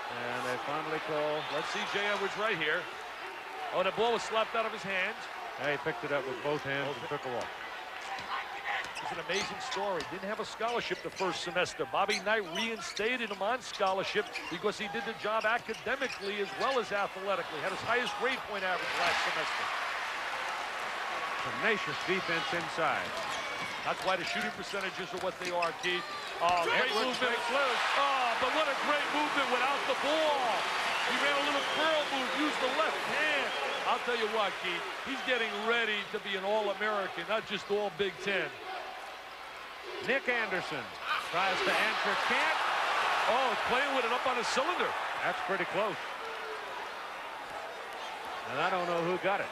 And they finally call. Let's see Jay Edwards right here. Oh, the ball was slapped out of his hands. Yeah, he picked it up with both hands and took a walk. It's an amazing story. Didn't have a scholarship the first semester. Bobby Knight reinstated him on scholarship because he did the job academically as well as athletically. Had his highest grade point average last semester. Tenacious defense inside. That's why the shooting percentages are what they are, Keith. Oh, great Edwards movement. breaks loose. Oh, but what a great movement without the ball. He ran a little curl move, used the left hand. I'll tell you what, Keith, he's getting ready to be an All-American, not just All Big Ten. Nick Anderson tries to answer, can't. Oh, playing with it up on a cylinder. That's pretty close. And I don't know who got it.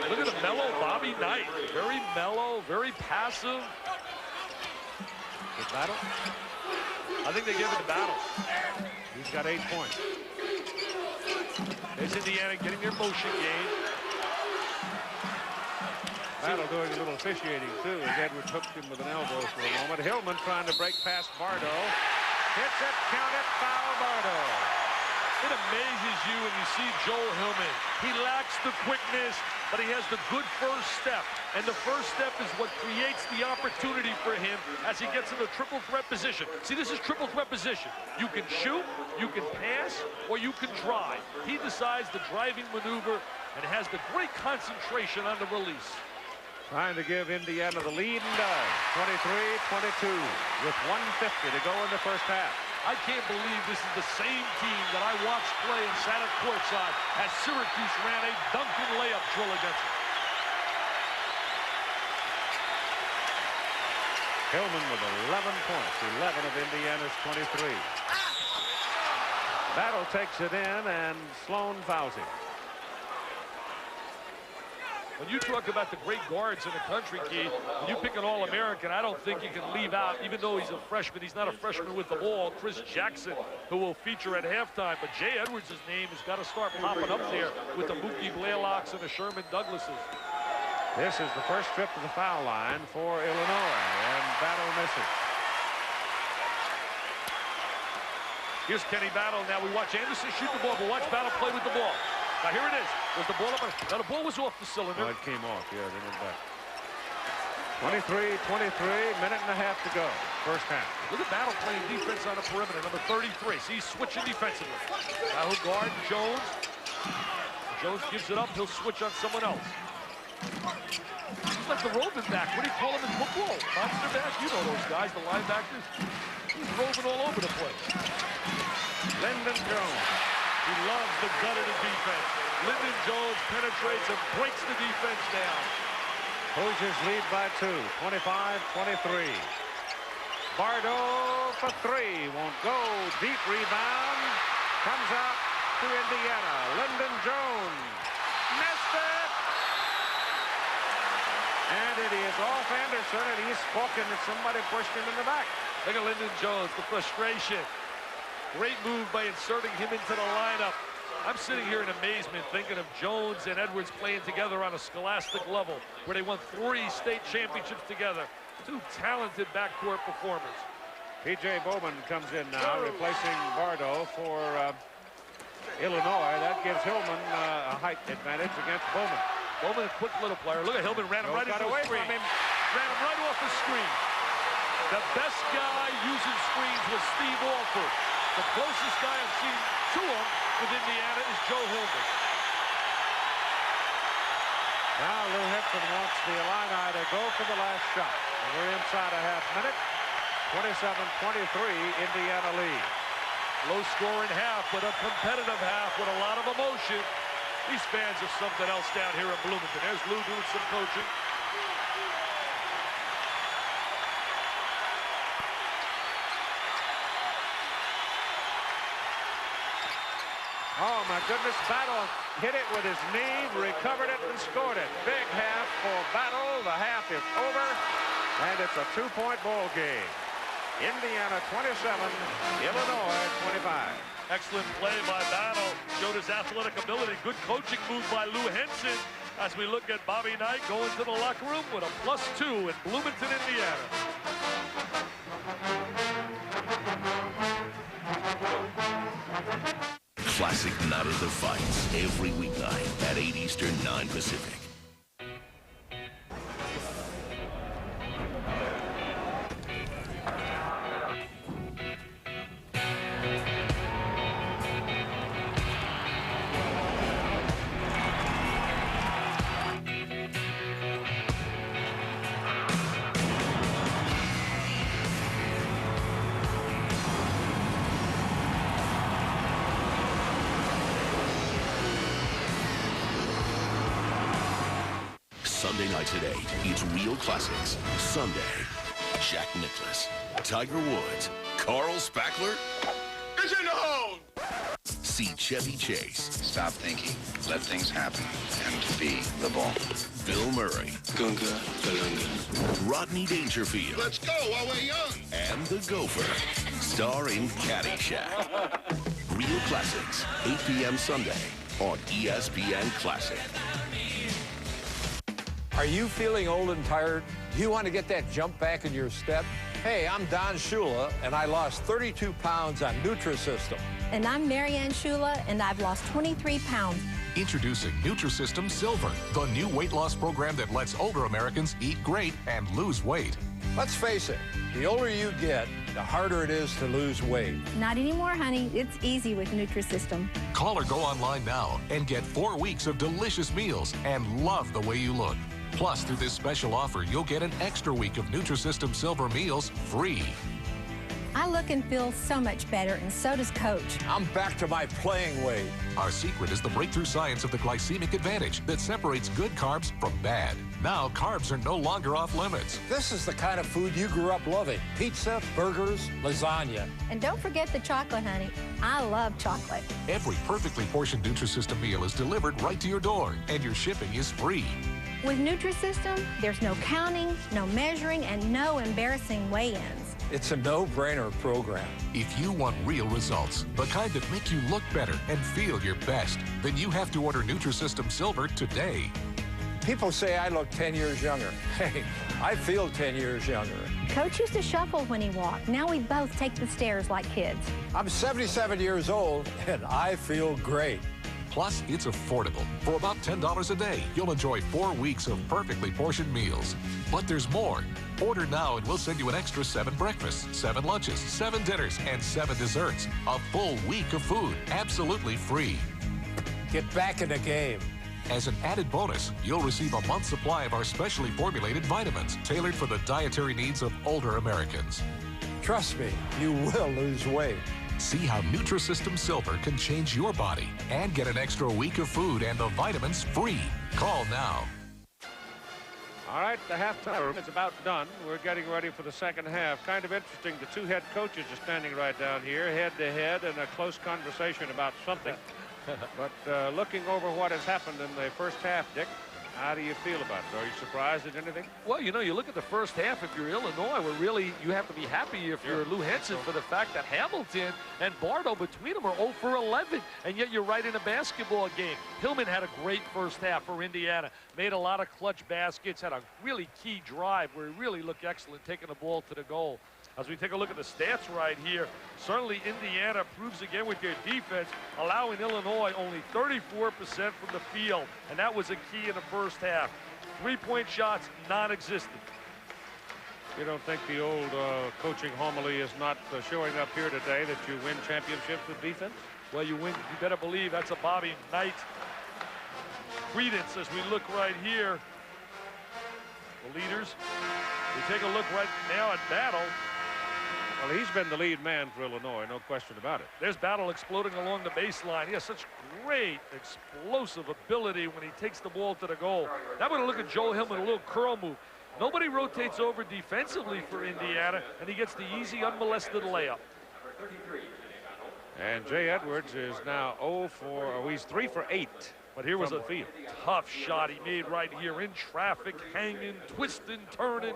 Look at the mellow Bobby Knight. Very mellow, very passive. The battle? I think they gave it to Battle. He's got 8 points. There's Indiana getting their motion game. Battle doing a little officiating, too, as Edwards hooked him with an elbow for a moment. Hillman trying to break past Bardo. Hits it, count it, foul Bardo. It amazes you when you see Joel Hillman. He lacks the quickness, but he has the good first step. And the first step is what creates the opportunity for him as he gets in a triple threat position. See, this is triple threat position. You can shoot, you can pass, or you can drive. He decides the driving maneuver and has the great concentration on the release. Trying to give Indiana the lead and does. 23-22 with 1:50 to go in the first half. I can't believe this is the same team that I watched play and sat at courtside as Syracuse ran a Duncan layup drill against them. Hillman with 11 points, 11 of Indiana's 23. Battle takes it in, and Sloan fouls him. When you talk about the great guards in the country, Keith, when you pick an All-American, I don't think you can leave out, even though he's a freshman, he's not a freshman with the ball, Chris Jackson, who will feature at halftime. But Jay Edwards' name has got to start popping up there with the Mookie Blaylocks and the Sherman Douglases. This is the first trip to the foul line for Illinois, and Battle misses. Here's Kenny Battle. Now we watch Anderson shoot the ball, but watch Battle play with the ball. Now here it is. Was the ball up? Now the ball was off the cylinder. Oh, it came off. Yeah, they went back. 23-23, minute and a half to go. First half. Look at Battle playing defense on the perimeter, number 33. See, he's switching defensively. Now he'll guard Jones. Jones gives it up. He'll switch on someone else. He's like the roving back. What do you call him in football? Monster back? You know those guys, the linebackers. He's roving all over the place. Lyndon Jones. He loves the gut of the defense. Lyndon Jones penetrates and breaks the defense down. Hoosiers lead by 2, 25-23. Bardo for 3, won't go. Deep rebound, comes out to Indiana. Lyndon Jones missed it. And it is off Anderson, and he's spoken that somebody pushed him in the back. Look at Lyndon Jones, the frustration. Great move by inserting him into the lineup. I'm sitting here in amazement thinking of Jones and Edwards playing together on a scholastic level where they won 3 state championships together. 2 talented backcourt performers. P.J. Bowman comes in now, replacing Bardo for Illinois. That gives Hillman a height advantage against Bowman. Bowman, a quick little player. Look at Hillman, ran him right into the screen. Ran him right off the screen. The best guy using screens was Steve Alford. The closest guy I've seen to him with Indiana is Joe Hillman. Now Lou Henson wants the Illini to go for the last shot. And we're inside a half minute. 27-23, Indiana lead. Low scoring half, but a competitive half with a lot of emotion. These fans are something else down here in Bloomington. There's Lou doing some coaching. Oh, my goodness, Battle hit it with his knee, recovered it, and scored it. Big half for Battle. The half is over, and it's a 2-point ball game. Indiana 27, Illinois 25. Excellent play by Battle. Showed his athletic ability. Good coaching move by Lou Henson as we look at Bobby Knight going to the locker room with a +2 in Bloomington, Indiana. Classic Night of the Fights, every weeknight at 8 Eastern, 9 Pacific. Sunday nights at 8, it's Real Classics. Sunday, Jack Nicklaus, Tiger Woods, Carl Spackler. It's in the hole! See Chevy Chase. Stop thinking. Let things happen. And be the ball. Bill Murray. Gunga, galunga. Rodney Dangerfield. Let's go while we're young. And the Gopher. Star in Caddyshack. Real Classics, 8 p.m. Sunday on ESPN Classic. Are you feeling old and tired? Do you want to get that jump back in your step? Hey, I'm Don Shula, and I lost 32 pounds on Nutrisystem. And I'm Marianne Shula, and I've lost 23 pounds. Introducing Nutrisystem Silver, the new weight loss program that lets older Americans eat great and lose weight. Let's face it, the older you get, the harder it is to lose weight. Not anymore, honey. It's easy with Nutrisystem. Call or go online now and get 4 weeks of delicious meals and love the way you look. Plus, through this special offer, you'll get an extra week of Nutrisystem Silver meals free. I look and feel so much better, and so does Coach. I'm back to my playing weight. Our secret is the breakthrough science of the glycemic advantage that separates good carbs from bad. Now, carbs are no longer off limits. This is the kind of food you grew up loving. Pizza, burgers, lasagna. And don't forget the chocolate, honey. I love chocolate. Every perfectly portioned Nutrisystem meal is delivered right to your door, and your shipping is free. With Nutrisystem, there's no counting, no measuring, and no embarrassing weigh-ins. It's a no-brainer program. If you want real results, the kind that make you look better and feel your best, then you have to order Nutrisystem Silver today. People say I look 10 years younger. Hey, I feel 10 years younger. Coach used to shuffle when he walked. Now we both take the stairs like kids. I'm 77 years old, and I feel great. Plus, it's affordable. For about $10 a day, you'll enjoy 4 weeks of perfectly portioned meals. But there's more. Order now and we'll send you an extra 7 breakfasts, 7 lunches, 7 dinners, and 7 desserts. A full week of food, absolutely free. Get back in the game. As an added bonus, you'll receive a month's supply of our specially formulated vitamins, tailored for the dietary needs of older Americans. Trust me, you will lose weight. See how Nutrisystem Silver can change your body and get an extra week of food and the vitamins free. Call now. All right, the halftime is about done. We're getting ready for the second half. Kind of interesting. The two head coaches are standing right down here, head to head, in a close conversation about something. But looking over what has happened in the first half, Dick, how do you feel about it? Are you surprised at anything? Well, you know, you look at the first half, if you're Illinois, you have to be happy if you're Lou Henson for the fact that Hamilton and Bardo between them are 0 for 11, and yet you're right in a basketball game. Hillman had a great first half for Indiana, made a lot of clutch baskets, had a really key drive where he really looked excellent taking the ball to the goal. As we take a look at the stats right here, certainly Indiana proves again with their defense, allowing Illinois only 34% from the field, and that was a key in the first half. 3-point shots, non-existent. You don't think the old coaching homily is not showing up here today, that you win championships with defense? Well, you better believe that's a Bobby Knight credence as we look right here. The leaders. We take a look right now at Battle. Well, he's been the lead man for Illinois, no question about it. There's Battle exploding along the baseline. He has such great explosive ability when he takes the ball to the goal. Now we're going to look at Joel Hillman, a little curl move. Nobody rotates over defensively for Indiana, and he gets the easy, unmolested layup. And Jay Edwards is now he's 3 for 8. But here was a tough shot he made right here in traffic, hanging, twisting, turning.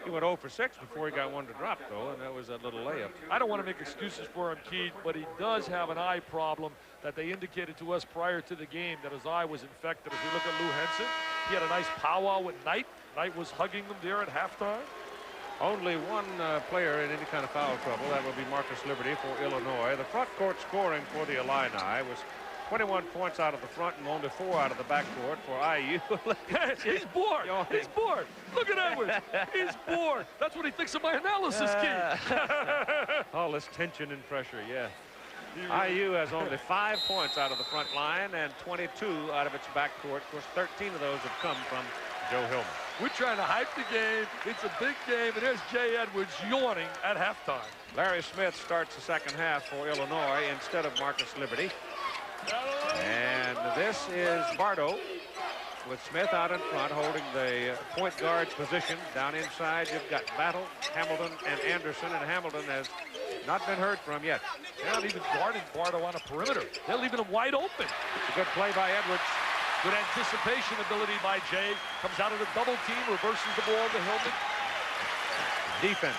He went 0 for 6 before he got one to drop, though, and that was that little layup. I don't want to make excuses for him, Keith, but he does have an eye problem that they indicated to us prior to the game that his eye was infected. If we look at Lou Henson, he had a nice powwow with Knight. Knight was hugging him there at halftime. Only one player in any kind of foul trouble. That would be Marcus Liberty for Illinois. The front court scoring for the Illini was 21 points out of the front and only 4 out of the backcourt for IU. He's bored. He's bored. Look at Edwards. He's bored. That's what he thinks of my analysis, Keith. All this tension and pressure, yeah. IU has only 5 points out of the front line and 22 out of its backcourt. Of course, 13 of those have come from Joe Hillman. We're trying to hype the game. It's a big game, and there's Jay Edwards yawning at halftime. Larry Smith starts the second half for Illinois instead of Marcus Liberty. And this is Bardo with Smith out in front holding the point guard position. Down inside you've got Battle, Hamilton, and Anderson, and Hamilton has not been heard from yet. They're not even guarding Bardo on a perimeter. They're leaving him wide open. It's a good play by Edwards. Good anticipation ability by Jay. Comes out of the double team, reverses the ball to Hillman. Defense.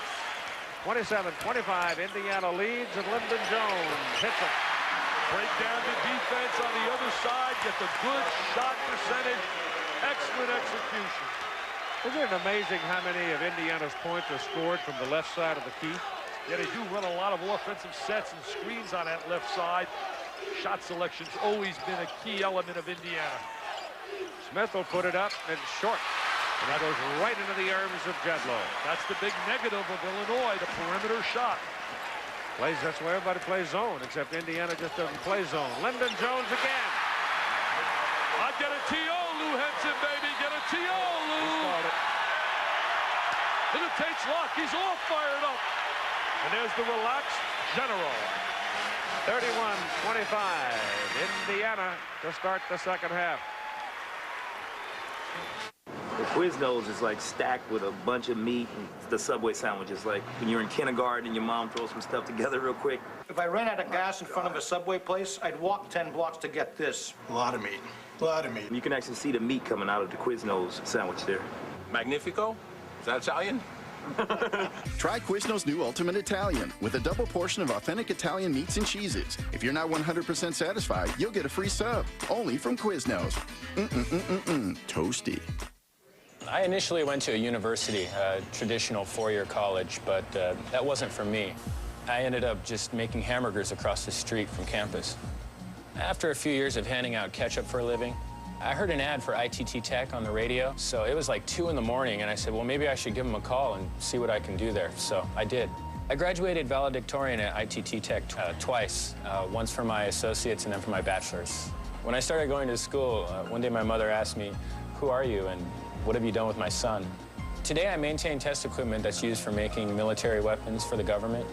27-25, Indiana leads, and Lyndon Jones hits it. Break down the defense on the other side, get the good shot percentage. Excellent execution. Isn't it amazing how many of Indiana's points are scored from the left side of the key? Yeah, they do run a lot of offensive sets and screens on that left side. Shot selection's always been a key element of Indiana. Smith will put it up and short. And that goes right into the arms of Jedlow. That's the big negative of Illinois, the perimeter shot. That's why everybody plays zone, except Indiana just doesn't play zone. Lyndon Jones again. I get a T.O., Lou Henson, baby. Get a T.O., Lou. Look at Tate's lock. He's all fired up. And there's the relaxed General. 31-25. Indiana to start the second half. The Quiznos is like stacked with a bunch of meat, and the Subway sandwich is like when you're in kindergarten and your mom throws some stuff together real quick. If I ran out of gas in front of a Subway place, I'd walk 10 blocks to get this. A lot of meat. A lot of meat. You can actually see the meat coming out of the Quiznos sandwich there. Magnifico? Is that Italian? Try Quiznos new Ultimate Italian with a double portion of authentic Italian meats and cheeses. If you're not 100% satisfied, you'll get a free sub. Only from Quiznos. Toasty. I initially went to a university, a traditional four-year college, but that wasn't for me. I ended up just making hamburgers across the street from campus. After a few years of handing out ketchup for a living, I heard an ad for ITT Tech on the radio, so it was like 2 in the morning, and I said, well, maybe I should give them a call and see what I can do there. So I did. I graduated valedictorian at ITT Tech twice, once for my associates and then for my bachelor's. When I started going to school, one day my mother asked me, who are you and what have you done with my son? Today I maintain test equipment that's used for making military weapons for the government.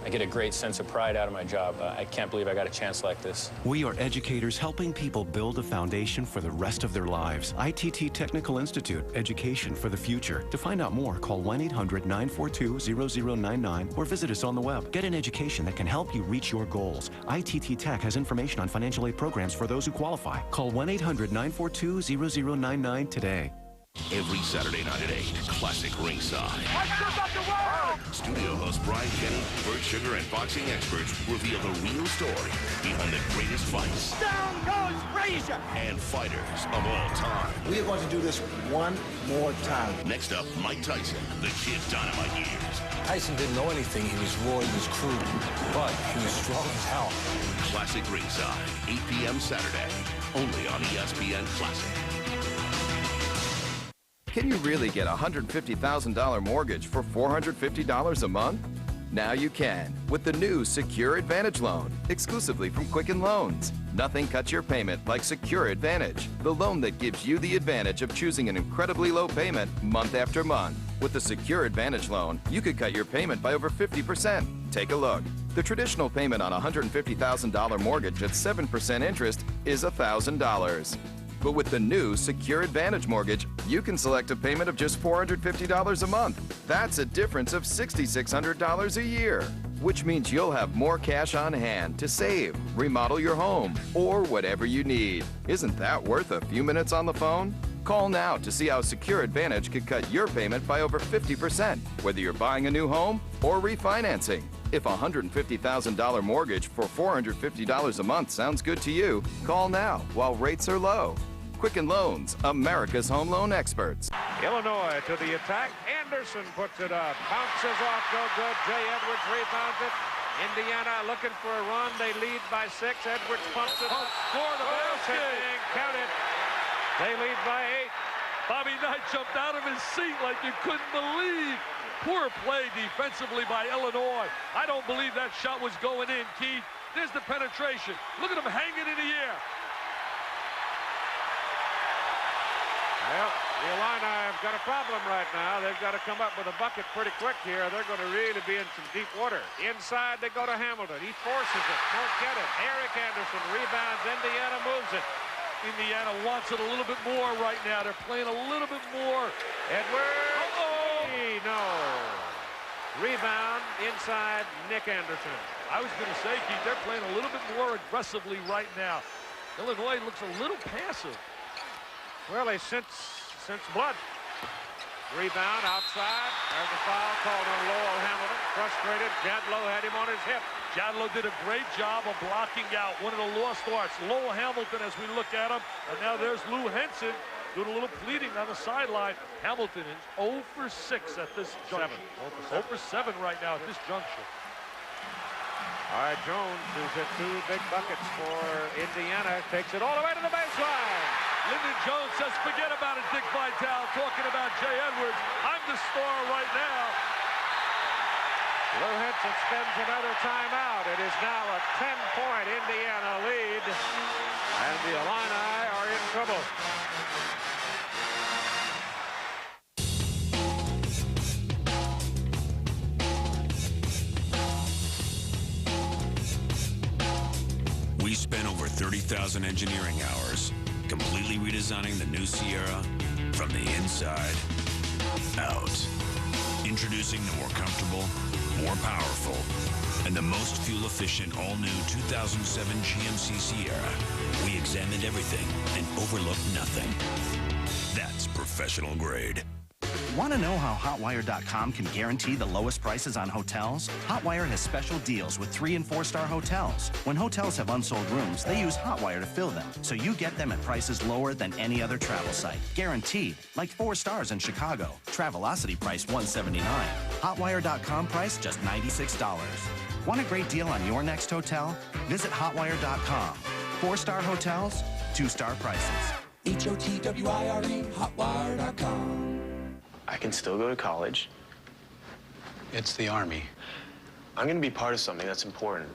I get a great sense of pride out of my job. I can't believe I got a chance like this. We are educators helping people build a foundation for the rest of their lives. ITT Technical Institute, education for the future. To find out more, call 1-800-942-0099 or visit us on the web. Get an education that can help you reach your goals. ITT Tech has information on financial aid programs for those who qualify. Call 1-800-942-0099 today. Every Saturday night at 8, Classic Ringside. Studio host Brian Kenny, Bert Sugar, and boxing experts reveal the real story behind the greatest fights. Down goes Frazier! And fighters of all time. We are going to do this one more time. Next up, Mike Tyson, the Kid Dynamite years. Tyson didn't know anything. He was raw, he was crude, but he was strong as hell. Classic Ringside, 8 p.m. Saturday, only on ESPN Classic. Can you really get a $150,000 mortgage for $450 a month? Now you can with the new Secure Advantage loan, exclusively from Quicken Loans. Nothing cuts your payment like Secure Advantage, the loan that gives you the advantage of choosing an incredibly low payment month after month. With the Secure Advantage loan, you could cut your payment by over 50%. Take a look. The traditional payment on a $150,000 mortgage at 7% interest is $1,000. But with the new Secure Advantage mortgage, you can select a payment of just $450 a month. That's a difference of $6,600 a year, which means you'll have more cash on hand to save, remodel your home, or whatever you need. Isn't that worth a few minutes on the phone? Call now to see how Secure Advantage could cut your payment by over 50%, whether you're buying a new home or refinancing. If a $150,000 mortgage for $450 a month sounds good to you, call now while rates are low. Quicken Loans, America's home loan experts. Illinois to the attack. Anderson puts it up. Bounces off, no good. Jay Edwards rebounds it. Indiana looking for a run. They lead by 6. Edwards pumps it up. Score the basket. Count it. They lead by 8. Bobby Knight jumped out of his seat like you couldn't believe. Poor play defensively by Illinois. I don't believe that shot was going in, Keith. There's the penetration. Look at him hanging in the air. Well, the Illini have got a problem right now. They've got to come up with a bucket pretty quick here. They're going to really be in some deep water. Inside, they go to Hamilton. He forces it. Won't get it. Eric Anderson rebounds. Indiana moves it. Indiana wants it a little bit more right now. They're playing a little bit more. Edwards. No. Rebound inside Nick Anderson. I was going to say, Keith, they're playing a little bit more aggressively right now. Illinois looks a little passive. Well, they sense blood. Rebound outside. There's a foul called on Lowell Hamilton. Frustrated. Jadlow had him on his hip. Jadlow did a great job of blocking out one of the lost arts. Lowell Hamilton, as we look at him. And now there's Lou Henson doing a little pleading on the sideline. Hamilton is 0 for 6 at this juncture. 0 for 7 right now at this juncture. All right, Jones, who's hit 2 big buckets for Indiana, takes it all the way to the baseline. Lyndon Jones says, forget about it, Dick Vitale, talking about Jay Edwards. I'm the star right now. Lou Henson spends another timeout. It is now a 10-point Indiana lead, and the Illini are in trouble. 2,000 engineering hours, completely redesigning the new Sierra from the inside out. Introducing the more comfortable, more powerful, and the most fuel-efficient all-new 2007 GMC Sierra. We examined everything and overlooked nothing. That's professional grade. Want to know how Hotwire.com can guarantee the lowest prices on hotels? Hotwire has special deals with 3- and 4-star hotels. When hotels have unsold rooms, they use Hotwire to fill them, so you get them at prices lower than any other travel site. Guaranteed, like 4 stars in Chicago. Travelocity price $179. Hotwire.com price just $96. Want a great deal on your next hotel? Visit Hotwire.com. 4-star hotels, 2-star prices. HOTWIRE, Hotwire.com. I can still go to college. It's the Army. I'm going to be part of something that's important.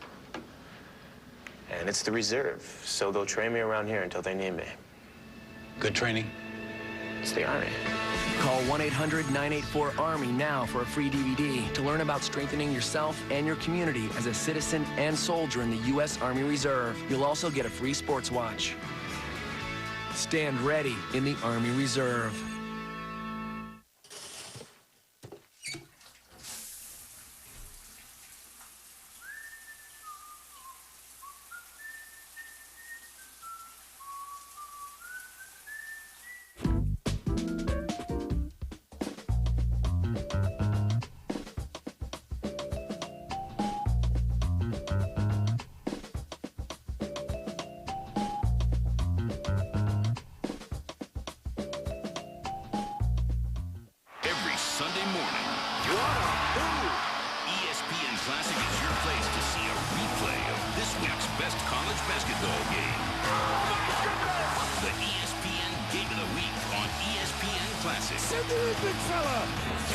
And it's the reserve, so they'll train me around here until they need me. Good training? It's the Army. Call 1-800-984-ARMY now for a free DVD to learn about strengthening yourself and your community as a citizen and soldier in the U.S. Army Reserve. You'll also get a free sports watch. Stand ready in the Army Reserve. Sunday morning. ESPN Classic is your place to see a replay of this week's best college basketball game. The ESPN Game of the Week on ESPN Classic. Big fella.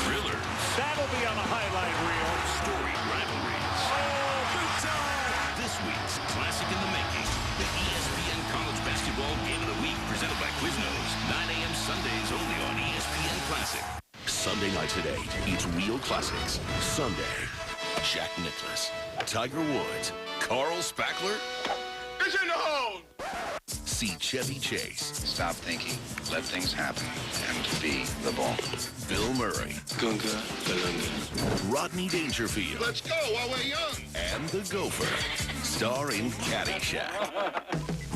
Thrillers. That'll be on the highlight reel. Storied rivalries. Oh, big time. This week's Classic in the Making. The ESPN College Basketball Game of the Week presented by Quiznos. 9 a.m. Sundays only on ESPN Classic. Sunday nights at 8, it's Real Classics. Sunday, Jack Nicklaus, Tiger Woods. Carl Spackler. It's in the hole! See Chevy Chase. Stop thinking. Let things happen. And be the ball. Bill Murray. Gunga, Galunga. Rodney Dangerfield. Let's go while we're young. And the Gopher. Starring Caddyshack.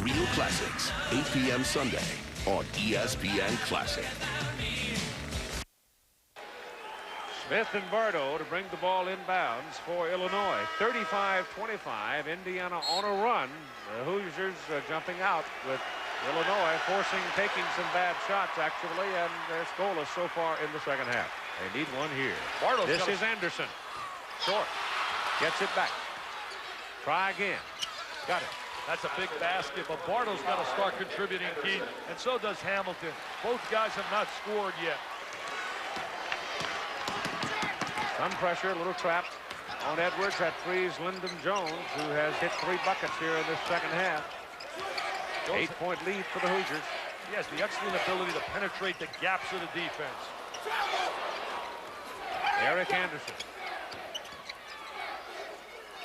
Real Classics, 8 p.m. Sunday on ESPN Classic. Smith and Bardo to bring the ball inbounds for Illinois. 35-25, Indiana on a run. The Hoosiers jumping out with Illinois taking some bad shots, actually, and they're scoreless so far in the second half. They need one here. Bardo's this is Anderson. Short. Gets it back. Try again. Got it. That's a big basket, but Bardo's got to start contributing, Keith, and so does Hamilton. Both guys have not scored yet. Some pressure, a little trap on Edwards. That frees Lyndon Jones, who has hit 3 buckets here in this second half. 8-point lead for the Hoosiers. He has the excellent ability to penetrate the gaps of the defense. Eric Anderson.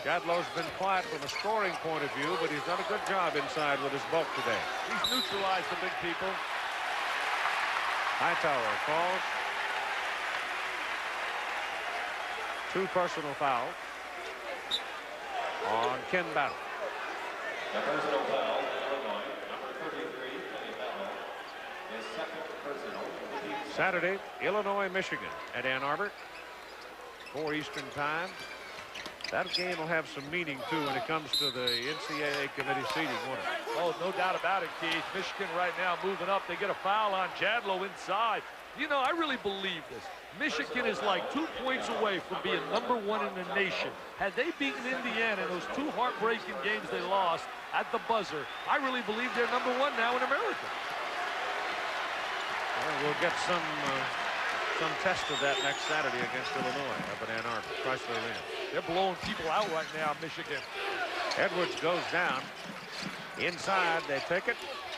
Jadlow's been quiet from a scoring point of view, but he's done a good job inside with his bulk today. He's neutralized the big people. Hightower falls. 2 personal fouls on Ken Battle. Personal foul, Illinois, number 33, Kenny Battle, his second personal. Saturday, Illinois, Michigan at Ann Arbor, 4 Eastern time. That game will have some meaning, too, when it comes to the NCAA committee seating, won't it? Oh, no doubt about it, Keith. Michigan right now moving up. They get a foul on Jadlow inside. You know, I really believe this. Michigan is like 2 points away from being #1 in the nation. Had they beaten Indiana in those 2 heartbreaking games they lost at the buzzer, I really believe they're #1 now in America. Well, we'll get some test of that next Saturday against Illinois up at Ann Arbor, Chrysler Arena. They're blowing people out right now, Michigan. Edwards goes down. Inside, they take it.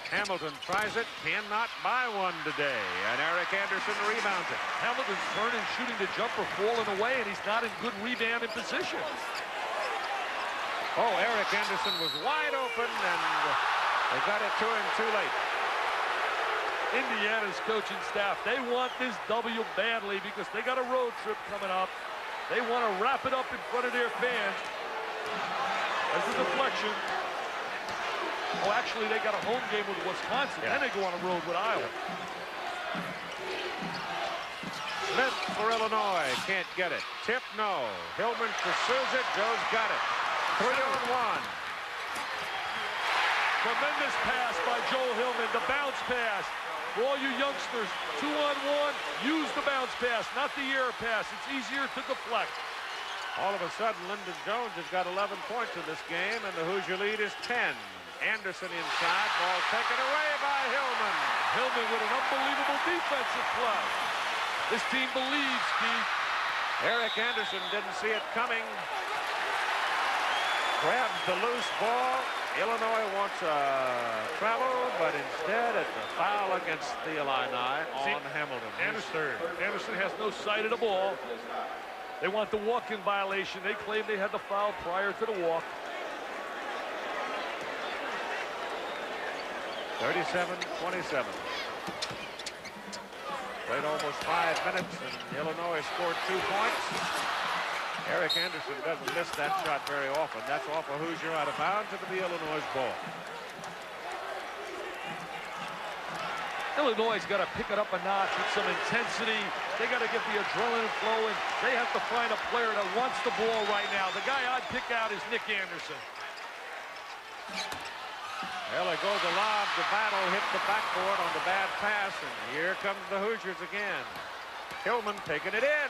Hamilton tries it, cannot buy one today, and Eric Anderson rebounds it. Hamilton's turning, shooting the jumper, falling away, and he's not in good rebounding position. Oh, Eric Anderson was wide open, and They got it to him too late. Indiana's coaching staff, they want this W badly because they got a road trip coming up. They want to wrap it up in front of their fans. As a deflection. Oh, actually, they got a home game with Wisconsin. Yeah. Then they go on the road with Iowa. Smith for Illinois. Can't get it. Tip, no. Hillman pursues it. Joe's got it. 3-on-1. Tremendous pass by Joe Hillman. The bounce pass. For all you youngsters, 2-on-1, use the bounce pass, not the air pass. It's easier to deflect. All of a sudden, Lyndon Jones has got 11 points in this game, and the Hoosier lead is 10. Anderson inside, ball taken away by Hillman. Hillman with an unbelievable defensive play. This team believes, Keith. Eric Anderson didn't see it coming. Grabs the loose ball. Illinois wants a travel, but instead it's a foul against the Illini on Hamilton. Anderson has no sight of the ball. They want the walk-in violation. They claim they had the foul prior to the walk. 37-27. Played almost 5 minutes, and Illinois scored 2 points. Eric Anderson doesn't miss that shot very often. That's off a Hoosier out of bounds. It'll be Illinois' ball. Illinois' got to pick it up a notch with some intensity. They got to get the adrenaline flowing. They have to find a player that wants the ball right now. The guy I'd pick out is Nick Anderson. Well, there goes the lob. The battle hit the backboard on the bad pass, and here comes the Hoosiers again. Hillman taking it in.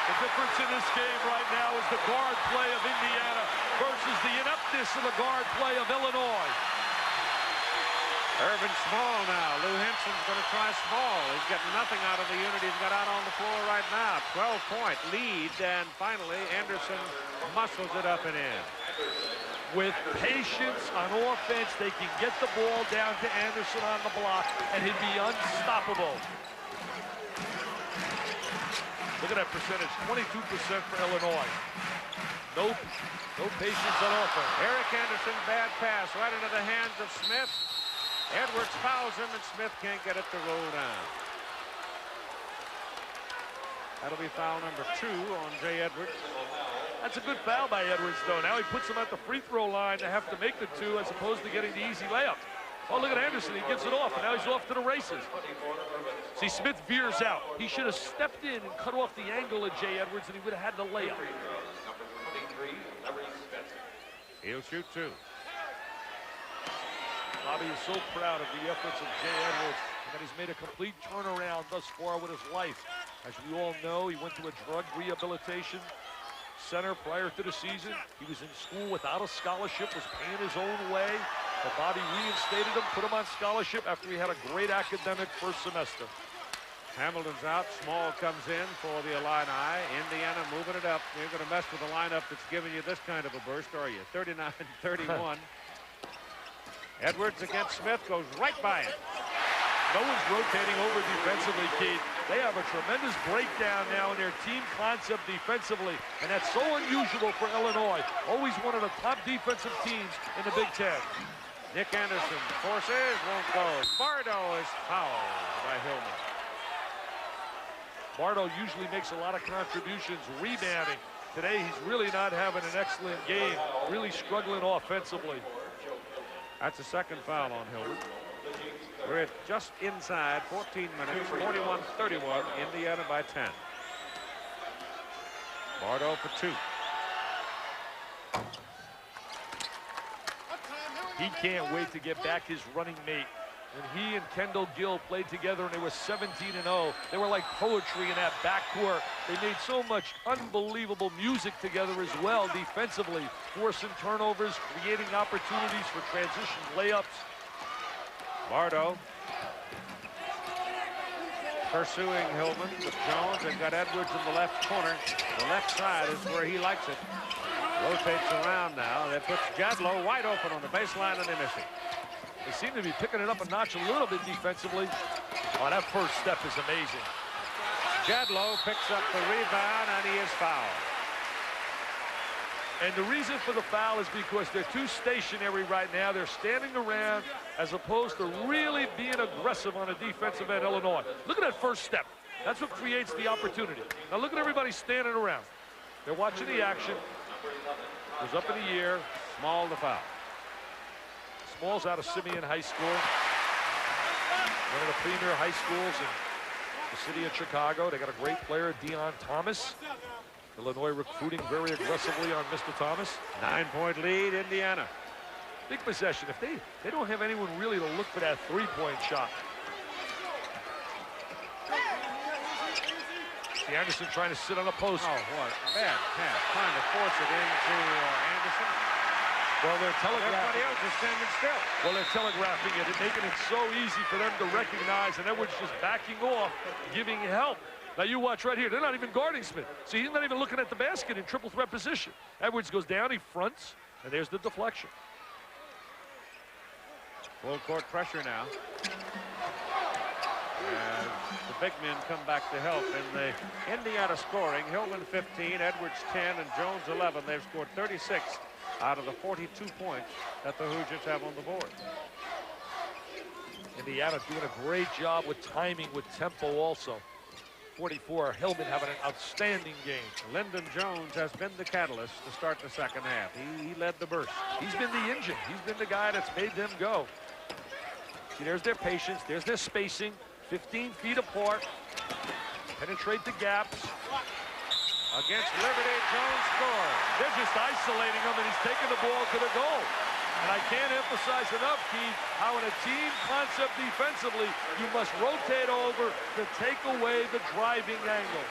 The difference in this game right now is the guard play of Indiana versus the ineptness of the guard play of Illinois. Irvin Small now. Lou Henson's going to try Small. He's getting nothing out of the unit he's got out on the floor right now. 12-point lead, and finally Anderson muscles it up and in. With patience on offense, they can get the ball down to Anderson on the block, and he'd be unstoppable. Look at that percentage, 22% for Illinois. No patience on offense. Eric Anderson, bad pass right into the hands of Smith. Edwards fouls him, and Smith can't get it to roll down. That'll be foul number 2 on Jay Edwards. That's a good foul by Edwards, though. Now he puts him at the free throw line to have to make the 2 as opposed to getting the easy layup. Oh, look at Anderson. He gives it off, and now he's off to the races. See, Smith veers out. He should have stepped in and cut off the angle of Jay Edwards, and he would have had the layup. He'll shoot 2. Bobby is so proud of the efforts of Jay Edwards and that he's made a complete turnaround thus far with his life. As we all know, he went to a drug rehabilitation center prior to the season. He was in school without a scholarship, was paying his own way. But Bobby reinstated him, put him on scholarship after he had a great academic first semester. Hamilton's out. Small comes in for the Illini. Indiana moving it up. You're going to mess with a lineup that's giving you this kind of a burst, are you? 39-31. Edwards against Smith, goes right by him. No one's rotating over defensively, Keith. They have a tremendous breakdown now in their team concept defensively, and that's so unusual for Illinois. Always one of the top defensive teams in the Big Ten. Nick Anderson forces, won't go. Bardo is fouled by Hillman. Bardo usually makes a lot of contributions rebounding. Today, he's really not having an excellent game, really struggling offensively. That's the second foul on Hillman. We're at just inside 14 minutes, 41-31, Indiana by 10. Bardo for 2. He can't wait to get back his running mate. When he and Kendall Gill played together and they were 17-0, they were like poetry in that backcourt. They made so much unbelievable music together as well defensively, forcing turnovers, creating opportunities for transition layups. Bardo pursuing Hillman with Jones. They've got Edwards in the left corner. The left side is where he likes it. Rotates around now. That puts Jadlow wide open on the baseline, and they miss it. They seem to be picking it up a notch a little bit defensively. Oh, that first step is amazing. Jadlow picks up the rebound, and he is fouled. And the reason for the foul is because they're too stationary right now. They're standing around as opposed to really being aggressive on a defensive end, Illinois. Look at that first step. That's what creates the opportunity. Now look at everybody standing around. They're watching the action. Goes up in the air. Small the foul. Small's out of Simeon High School. One of the premier high schools in the city of Chicago. They got a great player, Deion Thomas. Illinois recruiting very aggressively on Mr. Thomas. 9-point lead, Indiana. Big possession. If they don't have anyone really to look for that three-point shot. See Anderson trying to sit on a post. Oh, what bad pass. Trying to force it into Anderson. Well, they're telegraphing. Everybody else is standing still. Well, they're telegraphing it and making it so easy for them to recognize, and Edwards just backing off, giving help. Now you watch right here. They're not even guarding Smith. See, he's not even looking at the basket in triple threat position. Edwards goes down, he fronts, and there's the deflection. Full court pressure now. And the big men come back to help in the Indiana scoring. Hillman 15, Edwards 10, and Jones 11. They've scored 36 out of the 42 points that the Hoosiers have on the board. Indiana doing a great job with timing, with tempo also. 44, Hillman having an outstanding game. Lyndon Jones has been the catalyst to start the second half. He led the burst. He's been the engine. He's been the guy that's made them go. See, there's their patience. There's their spacing. 15 feet apart. Penetrate the gaps. Against Liberty, Jones scores. They're just isolating him, and he's taking the ball to the goal. And I can't emphasize enough, Keith, how in a team concept defensively, you must rotate over to take away the driving angle.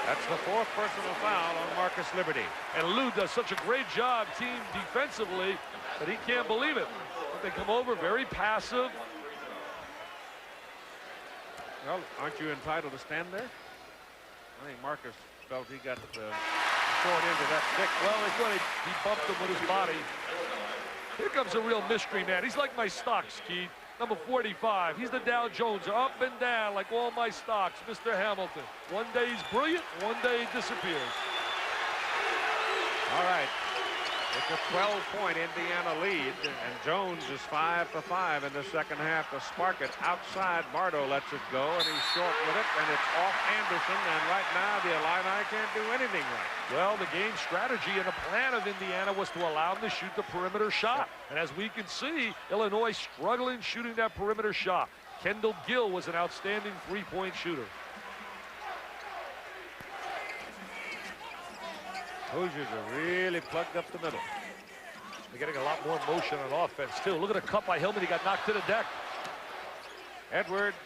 That's the fourth personal foul on Marcus Liberty. And Lou does such a great job team defensively that he can't believe it. But they come over very passive. Well, aren't you entitled to stand there? I think Marcus felt he got the short end of that stick. Well, they thought he bumped him with his body. Here comes a real mystery man. He's like my stocks, Keith. Number 45. He's the Dow Jones, up and down like all my stocks, Mr. Hamilton. One day he's brilliant, one day he disappears. All right. It's a 12-point Indiana lead, and Jones is 5 for 5 in the second half to spark it. Outside, Bardo lets it go, and he's short with it, and it's off Anderson, and right now the Illini can't do anything right. Well, the game strategy and the plan of Indiana was to allow them to shoot the perimeter shot. And as we can see, Illinois struggling shooting that perimeter shot. Kendall Gill was an outstanding three-point shooter. Hoosiers are really plugged up the middle. They're getting a lot more motion on offense, too. Look at a cut by Hillman. He got knocked to the deck. Edwards.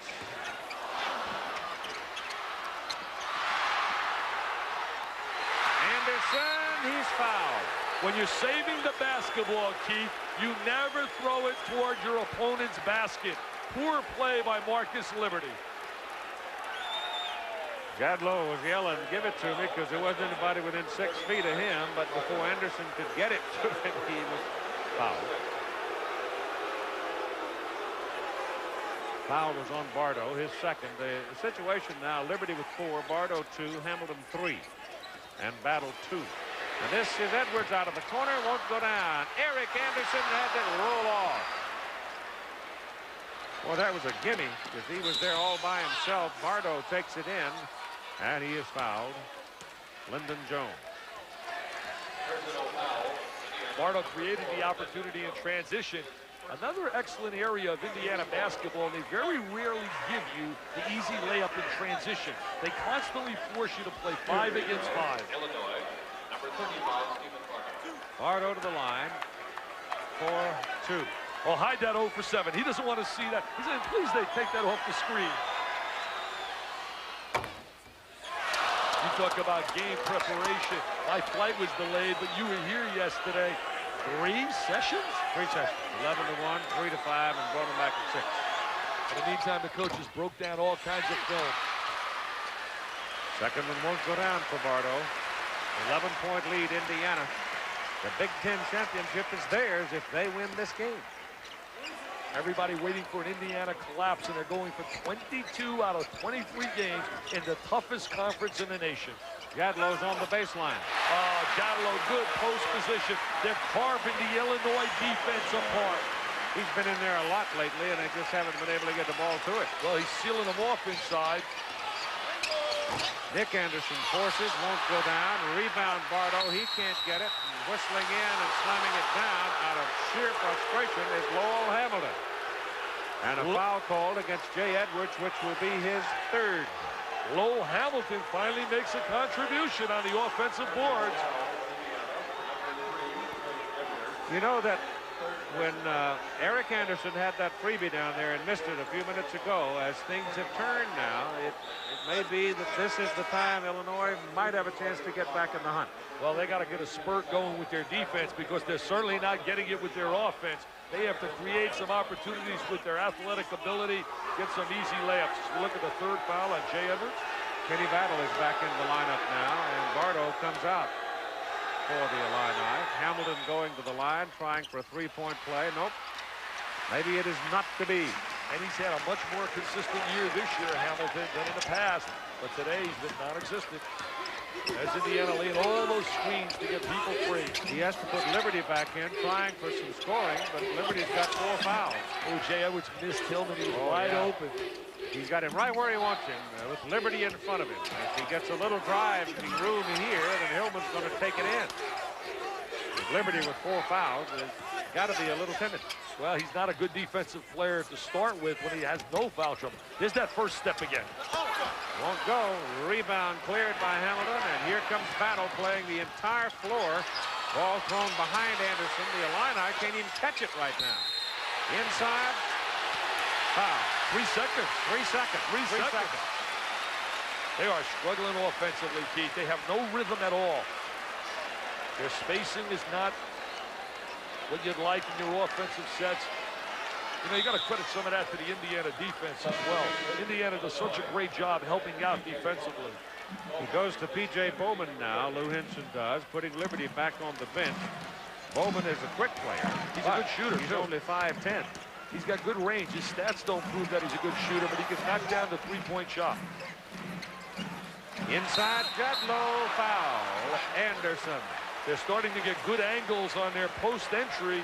Anderson, he's fouled. When you're saving the basketball, Keith, you never throw it toward your opponent's basket. Poor play by Marcus Liberty. Gadlow was yelling, give it to me, because there wasn't anybody within 6 feet of him, but before Anderson could get it to him, he was fouled. Foul was on Bardo, his second. The situation now, Liberty with 4, Bardo 2, Hamilton 3, and Battle 2. And this is Edwards out of the corner, won't go down. Eric Anderson had to roll off. Well, that was a gimme, because he was there all by himself. Bardo takes it in, and he is fouled. Lyndon Jones. Bardo created the opportunity in transition. Another excellent area of Indiana basketball, and they very rarely give you the easy layup in transition. They constantly force you to play 5 against 5. Illinois, number 35, Stephen Bardo to the line. 4-2. Oh, hide that 0 for 7. He doesn't want to see that. He's saying, please, they take that off the screen. You talk about game preparation. My flight was delayed, but you were here yesterday. 3 sessions? 3 sessions. 11-1, 3-5, and brought them back at 6. In the meantime, the coaches broke down all kinds of film. Second one won't go down for Bardo. 11-point lead, Indiana. The Big Ten championship is theirs if they win this game. Everybody waiting for an Indiana collapse, and they're going for 22 out of 23 games in the toughest conference in the nation. Jadlow's on the baseline. Jadlow, good post position. They're carving the Illinois defense apart. He's been in there a lot lately, and they just haven't been able to get the ball to it. Well, he's sealing them off inside. Nick Anderson forces, won't go down. Rebound Bardo, he can't get it. And whistling in and slamming it down out of sheer frustration is Lowell Hamilton. And a foul called against Jay Edwards, which will be his third. Lowell Hamilton finally makes a contribution on the offensive boards. You know that when Eric Anderson had that freebie down there and missed it a few minutes ago, as things have turned now, it may be that this is the time Illinois might have a chance to get back in the hunt. Well, they got to get a spurt going with their defense because they're certainly not getting it with their offense. They have to create some opportunities with their athletic ability, get some easy layups. Look at the third foul on Jay Edwards. Kenny Battle is back in the lineup now, and Bardo comes out for the Illini. Hamilton going to the line, trying for a three-point play. Nope. Maybe it is not to be. And he's had a much more consistent year this year, Hamilton, than in the past. But today he's been non-existent. As Indiana laying all those screens to get people free. He has to put Liberty back in, trying for some scoring, but Liberty's got 4 fouls. Oh, Jay Edwards missed Hillman. He was wide open. He's got him right where he wants him, with Liberty in front of him. If he gets a little driving room here, then Hillman's going to take it in. With Liberty with 4 fouls, has got to be a little timid. Well, he's not a good defensive player to start with when he has no foul trouble. There's that first step again. Won't go. Rebound cleared by Hamilton, and here comes Battle playing the entire floor. Ball thrown behind Anderson. The Illini can't even catch it right now. Inside. Foul. 3 seconds. 3 seconds. 3 seconds. They are struggling offensively, Keith. They have no rhythm at all. Their spacing is not what you'd like in your offensive sets. You know, you got to credit some of that to the Indiana defense as well. Indiana does such a great job helping out defensively. He goes to P.J. Bowman now, Lou Henson does, putting Liberty back on the bench. Bowman is a quick player. He's a good shooter. He's only 5'10". He's got good range. His stats don't prove that he's a good shooter, but he can knock down the three-point shot. Inside, Jadlow, foul. Anderson. They're starting to get good angles on their post entry.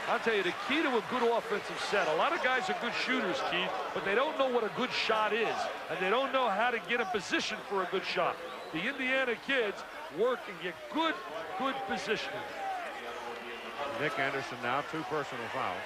I'll tell you, the key to a good offensive set, a lot of guys are good shooters, Keith, but they don't know what a good shot is, and they don't know how to get in position for a good shot. The Indiana kids work and get good positioning. Nick Anderson now, 2 personal fouls.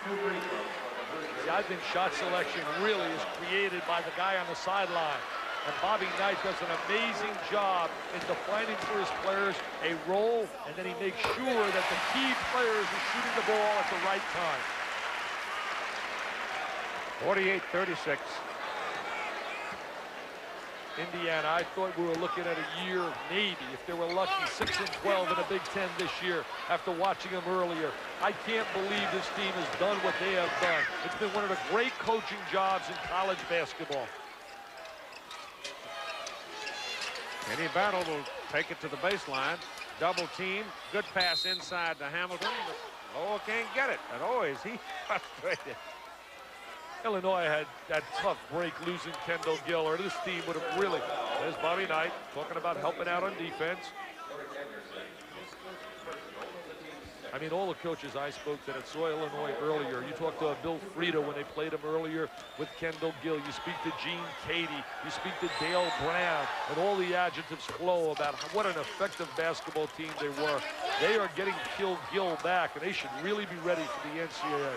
See, I think shot selection really is created by the guy on the sideline. And Bobby Knight does an amazing job in defining for his players a role, and then he makes sure that the key players are shooting the ball at the right time. 48-36. Indiana, I thought we were looking at a year, maybe, if they were lucky, 6-12 in the Big Ten this year after watching them earlier. I can't believe this team has done what they have done. It's been one of the great coaching jobs in college basketball. Kenny Battle will take it to the baseline. Double team. Good pass inside to Hamilton. But Lowell can't get it. And oh, is he frustrated. Illinois had that tough break losing Kendall Gill, or this team would have really. There's Bobby Knight talking about helping out on defense. I mean, all the coaches I spoke to that saw Illinois earlier. You talked to Bill Frieda when they played him earlier with Kendall Gill. You speak to Gene Katie. You speak to Dale Brown. And all the adjectives flow about what an effective basketball team they were. They are getting Gill back, and they should really be ready for the NCAA.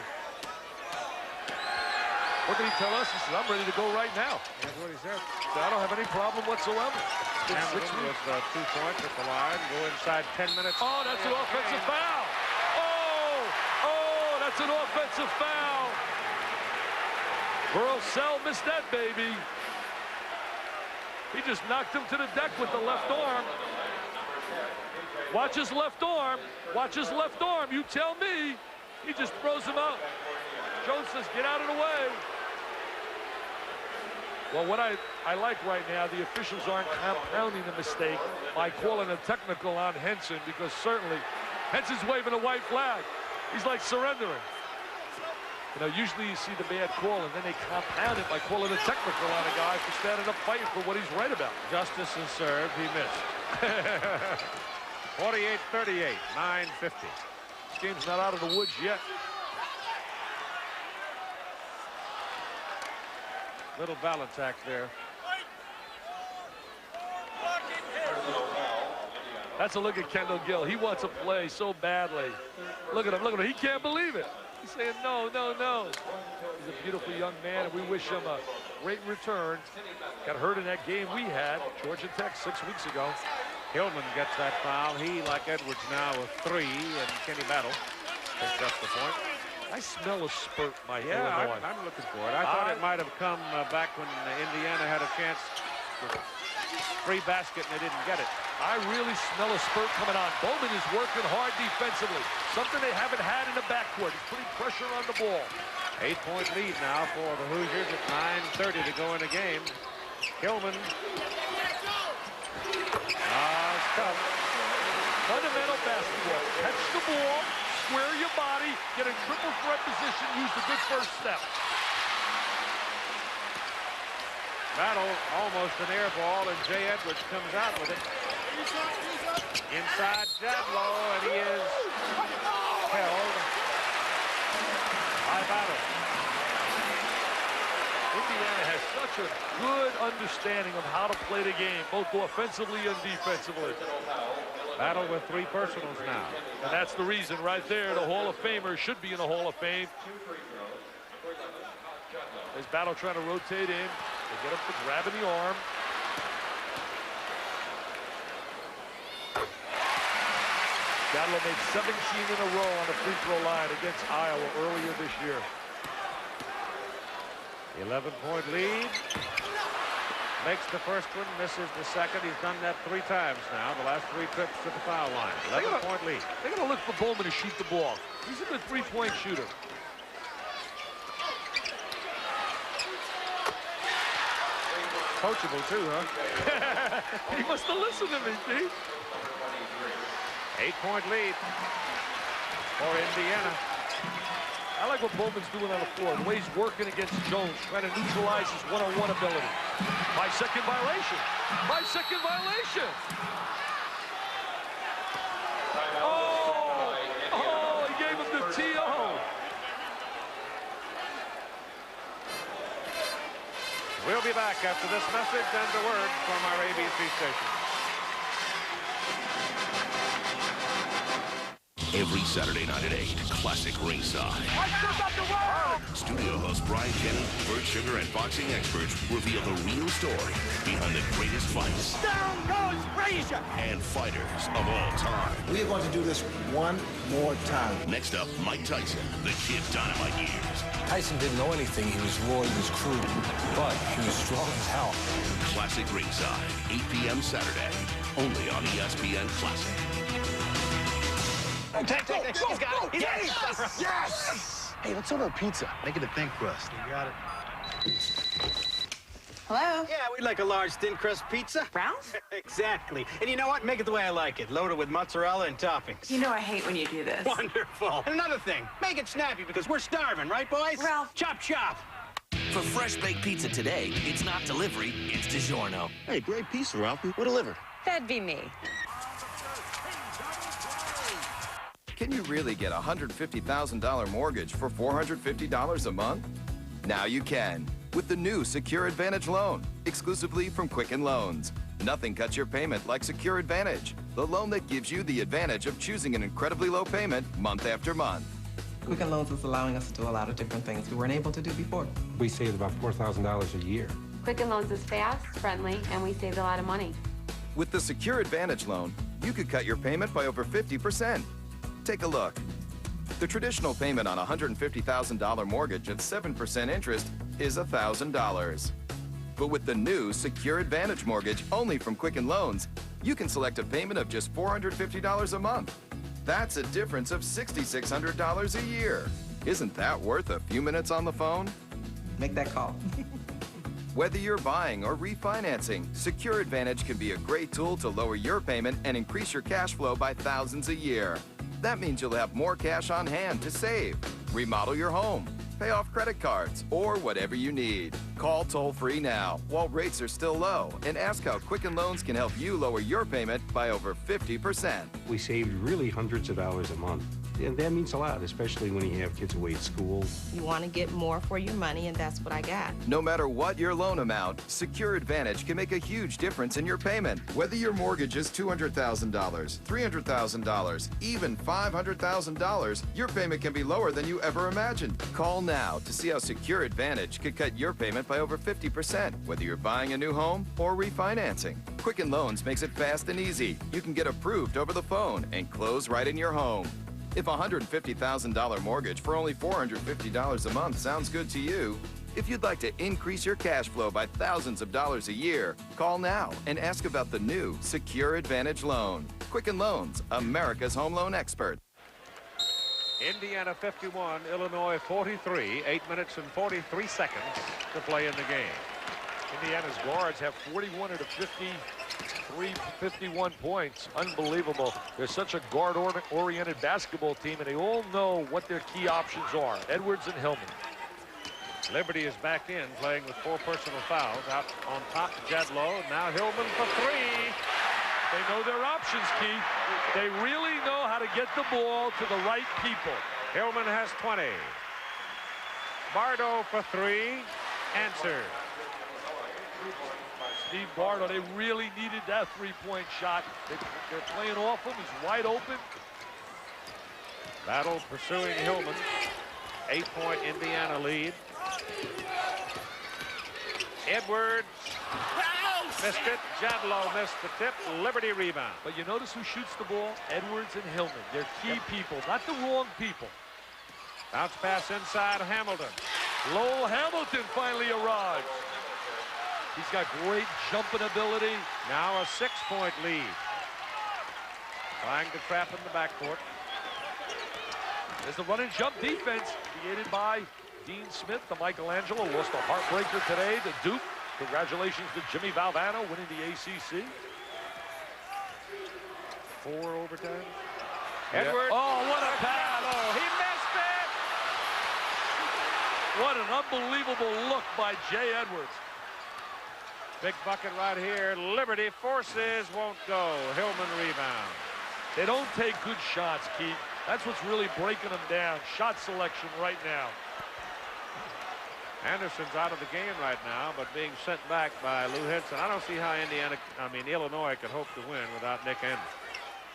What did he tell us? He said, I'm ready to go right now. That's what he said. I don't have any problem whatsoever. Hamilton with 2 points at the line. Go inside 10 minutes. Oh, that's an offensive foul. Oh, that's an offensive foul. Burrell missed that, baby. He just knocked him to the deck with the left arm. Watch his left arm. Watch his left arm. You tell me. He just throws him out. Jones says, get out of the way. Well, what I like right now, the officials aren't compounding the mistake by calling a technical on Henson, because certainly Henson's waving a white flag. He's like surrendering. You know, usually you see the bad call, and then they compound it by calling a technical on a guy for standing up fighting for what he's right about. Justice is served. He missed. 48-38, 9:50. This game's not out of the woods yet. Little balance act there. That's a look at Kendall Gill. He wants to play so badly. Look at him, look at him. He can't believe it. He's saying no, no, no. He's a beautiful young man, and we wish him a great return. Got hurt in that game we had, Georgia Tech, 6 weeks ago. Hillman gets that foul. He, like Edwards, now with 3, and Kenny Battle picks up the point. I smell a spurt by Yeah, Illinois. I'm looking for it. I thought it might have come back when Indiana had a chance for free basket and they didn't get it. I really smell a spurt coming on. Bowman is working hard defensively, something they haven't had in the backcourt. He's putting pressure on the ball. 8-point lead now for the Hoosiers at 9:30 to go in the game. Hillman. It's tough. Fundamental basketball. Catch the ball, square your body, get in triple threat position, use the good first step. Battle, almost an air ball, and Jay Edwards comes out with it. Inside Jadlow, and he is held by Battle. Indiana has such a good understanding of how to play the game, both offensively and defensively. Battle with 3 personals now. And that's the reason right there. The Hall of Famer should be in the Hall of Fame. There's Battle trying to rotate in. They get up to grabbing the arm. Gatlo made 17 in a row on the free throw line against Iowa earlier this year. 11-point lead. Makes the first one, misses the second. He's done that 3 times now, the last 3 trips to the foul line. 11-point lead. They're going to look for Bowman to shoot the ball. He's a good 3-point shooter. Coachable too, huh? He must have listened to me, Steve. 8-point lead for Indiana. I like what Bowman's doing on the floor, the way he's working against Jones, trying to neutralize his one-on-one ability. 5-second violation. 5-second violation. Oh, he gave him the TO. We'll be back after this message and a word from our ABC station. Every Saturday night at 8, Classic Ringside. Studio host Brian Cannon, Bert Sugar, and boxing experts reveal the real story behind the greatest fights. Down goes Frazier! And fighters of all time. We are going to do this one more time. Next up, Mike Tyson, the Kid Dynamite years. Tyson didn't know anything. He was raw, he was crude, but he was strong as hell. Classic Ringside, 8 p.m. Saturday, only on ESPN Classic. Take. He's got it. Yes! Yes! Hey, let's order a pizza. Make it a thin crust. You got it. Hello? Yeah, we'd like a large thin crust pizza. Ralph? Exactly. And you know what? Make it the way I like it. Loaded with mozzarella and toppings. You know I hate when you do this. Wonderful. And another thing, make it snappy because we're starving, right, boys? Ralph. Chop, chop. For fresh baked pizza today, it's not delivery, it's DiGiorno. Hey, great pizza, Ralphie. We'll deliver. That'd be me. Can you really get a $150,000 mortgage for $450 a month? Now you can, with the new Secure Advantage loan, exclusively from Quicken Loans. Nothing cuts your payment like Secure Advantage, the loan that gives you the advantage of choosing an incredibly low payment month after month. Quicken Loans is allowing us to do a lot of different things we weren't able to do before. We saved about $4,000 a year. Quicken Loans is fast, friendly, and we saved a lot of money. With the Secure Advantage loan, you could cut your payment by over 50%. Take a look. The traditional payment on a $150,000 mortgage at 7% interest is $1,000. But with the new Secure Advantage mortgage only from Quicken Loans, you can select a payment of just $450 a month. That's a difference of $6,600 a year. Isn't that worth a few minutes on the phone? Make that call. Whether you're buying or refinancing, Secure Advantage can be a great tool to lower your payment and increase your cash flow by thousands a year. That means you'll have more cash on hand to save, remodel your home, pay off credit cards, or whatever you need. Call toll-free now while rates are still low and ask how Quicken Loans can help you lower your payment by over 50%. We saved really hundreds of dollars a month. And that means a lot, especially when you have kids away at school. You want to get more for your money, and that's what I got. No matter what your loan amount, Secure Advantage can make a huge difference in your payment. Whether your mortgage is $200,000, $300,000, even $500,000, your payment can be lower than you ever imagined. Call now to see how Secure Advantage could cut your payment by over 50%, whether you're buying a new home or refinancing. Quicken Loans makes it fast and easy. You can get approved over the phone and close right in your home. If a $150,000 mortgage for only $450 a month sounds good to you, if you'd like to increase your cash flow by thousands of dollars a year, call now and ask about the new Secure Advantage loan. Quicken Loans, America's home loan expert. Indiana 51, Illinois 43, 8 minutes and 43 seconds to play in the game. Indiana's guards have 41 of the 51 points. Unbelievable. They're such a guard-oriented basketball team, and they all know what their key options are. Edwards and Hillman. Liberty is back in, playing with 4 personal fouls. Out on top, Jedlow. Now Hillman for 3. They know their options, Keith. They really know how to get the ball to the right people. Hillman has 20. Bardo for 3. Answer. Steve Bardo, they really needed that three-point shot. They're playing off him. He's wide open. Battle pursuing Hillman. 8-point Indiana lead. Edwards missed it. Jedlow missed the tip. Liberty rebound. But you notice who shoots the ball? Edwards and Hillman. They're key people, not the wrong people. Bounce pass inside Hamilton. Lowell Hamilton finally arrives. He's got great jumping ability. Now a 6-point lead. Trying to trap in the backcourt. There's the run and jump defense created by Dean Smith. The Michelangelo lost a heartbreaker today to Duke. Congratulations to Jimmy Valvano winning the ACC. 4 overtime. Yeah. Edwards. Oh, what a pass. Oh, he missed it. What an unbelievable look by Jay Edwards. Big bucket right here. Liberty forces, won't go. Hillman rebound. They don't take good shots, Keith. That's what's really breaking them down. Shot selection right now. Anderson's out of the game right now, but being sent back by Lou Henson. I don't see how Illinois could hope to win without Nick Anderson.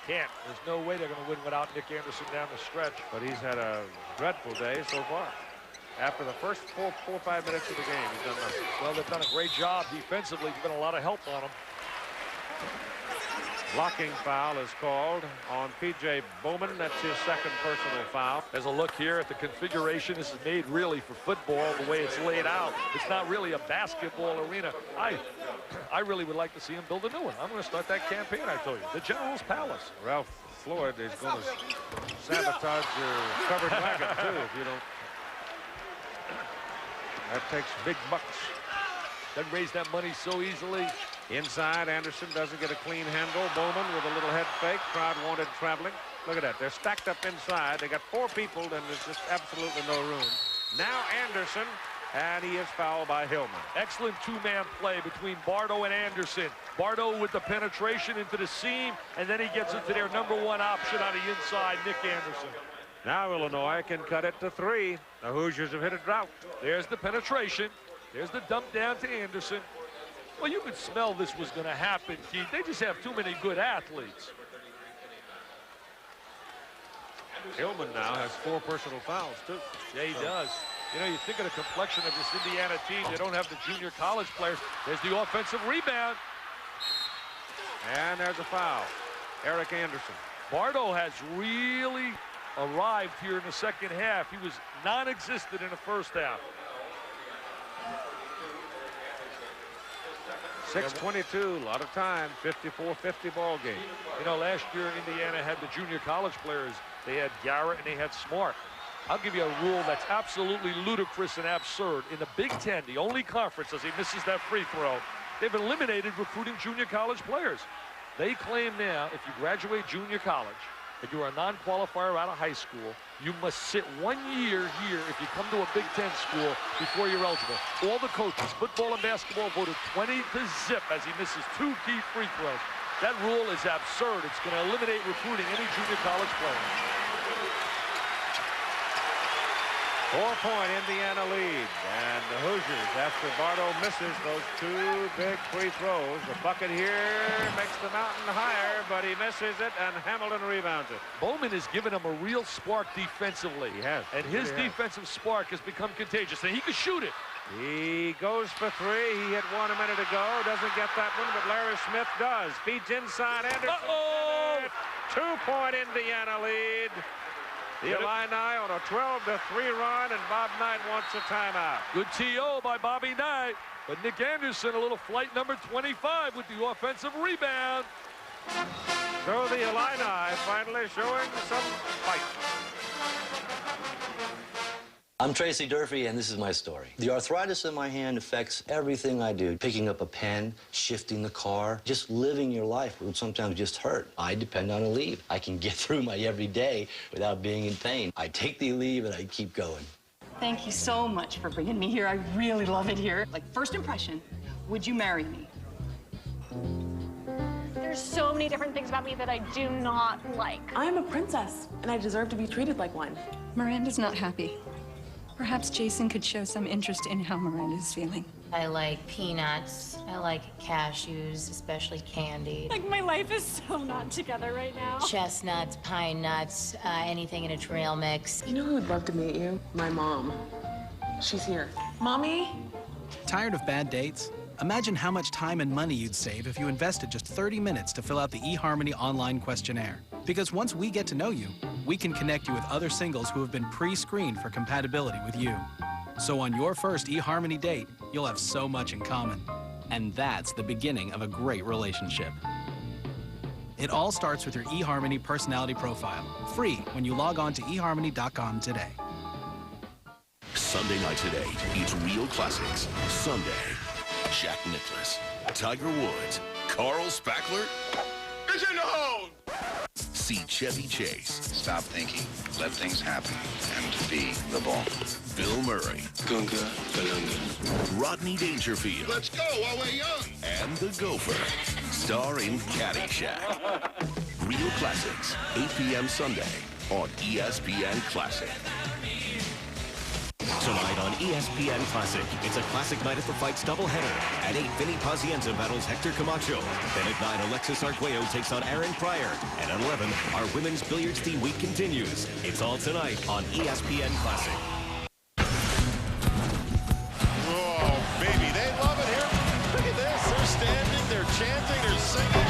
Can't. There's no way they're going to win without Nick Anderson down the stretch. But he's had a dreadful day so far. After the first 4 or 5 minutes of the game, he's done nothing. Well, they've done a great job defensively. There's been a lot of help on him. Blocking foul is called on P.J. Bowman. That's his second personal foul. There's a look here at the configuration. This is made really for football, the way it's laid out. It's not really a basketball arena. I really would like to see him build a new one. I'm going to start that campaign, I told you. The General's Palace. Ralph Floyd is going to sabotage your covered wagon, too, if you don't. That takes big bucks. Doesn't raise that money so easily. Inside, Anderson doesn't get a clean handle. Bowman with a little head fake. Crowd wanted traveling. Look at that. They're stacked up inside. They got 4 people, and there's just absolutely no room. Now Anderson, and he is fouled by Hillman. Excellent 2-man play between Bardo and Anderson. Bardo with the penetration into the seam, and then he gets into their #1 option on the inside, Nick Anderson. Now Illinois can cut it to 3. The Hoosiers have hit a drought. There's the penetration. There's the dump down to Anderson. Well, you could smell this was going to happen, Keith. They just have too many good athletes. Hillman now has 4 personal fouls, too. Yeah, he does. You know, you think of the complexion of this Indiana team. They don't have the junior college players. There's the offensive rebound. And there's a foul. Eric Anderson. Bardo has really arrived here in the second half. He was non-existent in the first half. 6:22, a lot of time, 54-50 ball game. You know, last year Indiana had the junior college players. They had Garrett and they had Smart. I'll give you a rule that's absolutely ludicrous and absurd. In the Big Ten, the only conference, as he misses that free throw, they've eliminated recruiting junior college players. They claim now, if you graduate junior college, and you are a non-qualifier out of high school, you must sit 1 year here if you come to a Big Ten school before you're eligible. All the coaches, football and basketball, voted 20 to zip as he misses 2 key free throws. That rule is absurd. It's going to eliminate recruiting any junior college player. 4-point Indiana lead, and the Hoosiers, after Bardo misses those 2 big free throws, the bucket here makes the mountain higher, but he misses it, and Hamilton rebounds it. Bowman has given him a real spark defensively. He has. And his defensive spark has become contagious, and he can shoot it. He goes for 3. He hit 1 a minute ago. Doesn't get that one, but Larry Smith does. Feeds inside Anderson. 2-point Indiana lead. The Illini on a 12-3 run, and Bob Knight wants a timeout. Good TO by Bobby Knight, but Nick Anderson, a little flight number 25 with the offensive rebound. So the Illini finally showing some fight. I'm Tracy Durfee, and this is my story. The arthritis in my hand affects everything I do. Picking up a pen, shifting the car, just living your life would sometimes just hurt. I depend on Aleve. I can get through my everyday without being in pain. I take the Aleve and I keep going. Thank you so much for bringing me here. I really love it here. Like, first impression, would you marry me? There's so many different things about me that I do not like. I'm a princess, and I deserve to be treated like one. Miranda's not happy. Perhaps Jason could show some interest in how Miranda's feeling. I like peanuts. I like cashews, especially candy. Like, my life is so not together right now. Chestnuts, pine nuts, anything in a trail mix. You know who would love to meet you? My mom. She's here. Mommy? Tired of bad dates? Imagine how much time and money you'd save if you invested just 30 minutes to fill out the eHarmony online questionnaire. Because once we get to know you, we can connect you with other singles who have been pre-screened for compatibility with you. So on your first eHarmony date, you'll have so much in common. And that's the beginning of a great relationship. It all starts with your eHarmony personality profile, free when you log on to eHarmony.com today. Sunday nights at 8, it's Real Classics. Sunday. Jack Nicklaus, Tiger Woods, Carl Spackler. It's in the hole! See Chevy Chase. Stop thinking. Let things happen. And be the ball. Bill Murray. Gunga, Galunga. Rodney Dangerfield. Let's go while we're young. And the Gopher. Star in Caddyshack. Real Classics, 8 p.m. Sunday on ESPN Classic. Tonight on ESPN Classic, it's a classic night at the Fights doubleheader. At 8, Vinny Pazienza battles Hector Camacho. Then at 9, Alexis Arguello takes on Aaron Pryor. And at 11, our women's billiards theme week continues. It's all tonight on ESPN Classic. Oh, baby, they love it here. Look at this. They're standing, they're chanting, they're singing.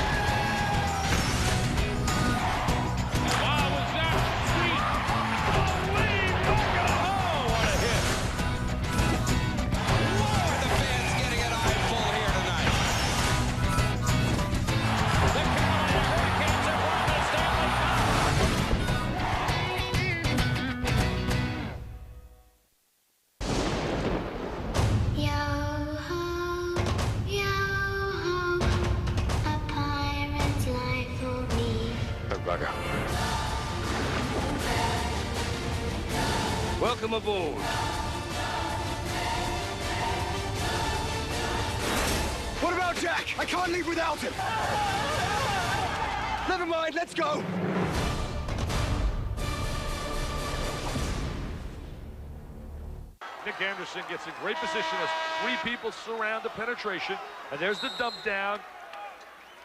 Welcome aboard. What about Jack? I can't leave without him. Never mind, let's go. Nick Anderson gets in great position as 3 people surround the penetration. And there's the dump down.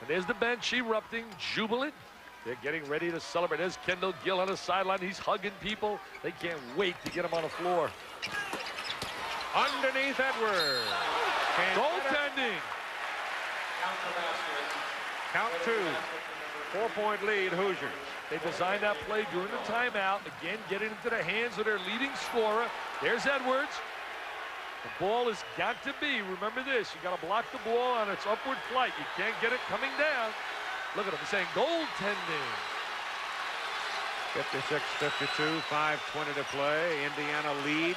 And there's the bench erupting, jubilant. They're getting ready to celebrate. There's Kendall Gill on the sideline. He's hugging people. They can't wait to get him on the floor. Underneath Edwards. Goaltending. Count 2. 4-point lead, Hoosiers. They designed that play during the timeout. Again, getting into the hands of their leading scorer. There's Edwards. The ball has got to be, remember this, you got to block the ball on its upward flight. You can't get it coming down. Look at him saying goaltending. 56-52, 5:20 to play. Indiana leads.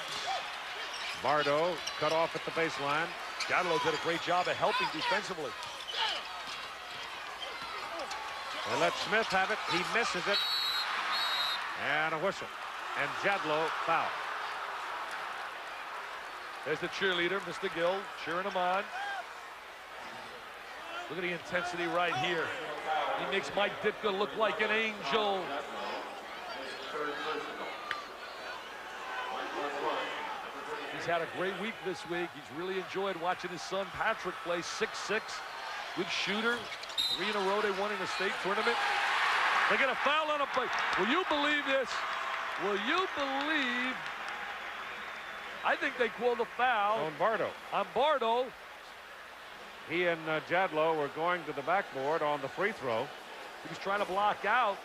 Bardo cut off at the baseline. Gatalo did a great job of helping defensively. They let Smith have it. He misses it. And a whistle. And Jadlow foul. There's the cheerleader, Mr. Gill, cheering him on. Look at the intensity right here. He makes Mike Ditka look like an angel. He's had a great week this week. He's really enjoyed watching his son Patrick play 6'6", good shooter. 3 in a row they won in the state tournament. They get a foul on a play. Will you believe this? Will you believe? I think they called a foul on Bardo. On Bardo. He and Jadlow were going to the backboard on the free throw. He was trying to block out.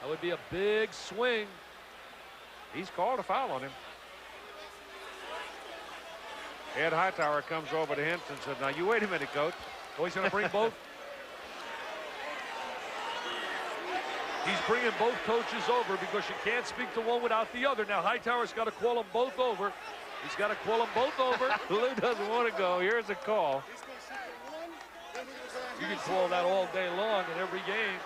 That would be a big swing. He's called a foul on him. Ed Hightower comes over to him and said, now you wait a minute, coach. Oh, he's going to bring both. He's bringing both coaches over because you can't speak to one without the other. Now Hightower's got to call them both over. He's got to call them both over. Lou doesn't want to go. Here's a call. You can call that all day long in every game.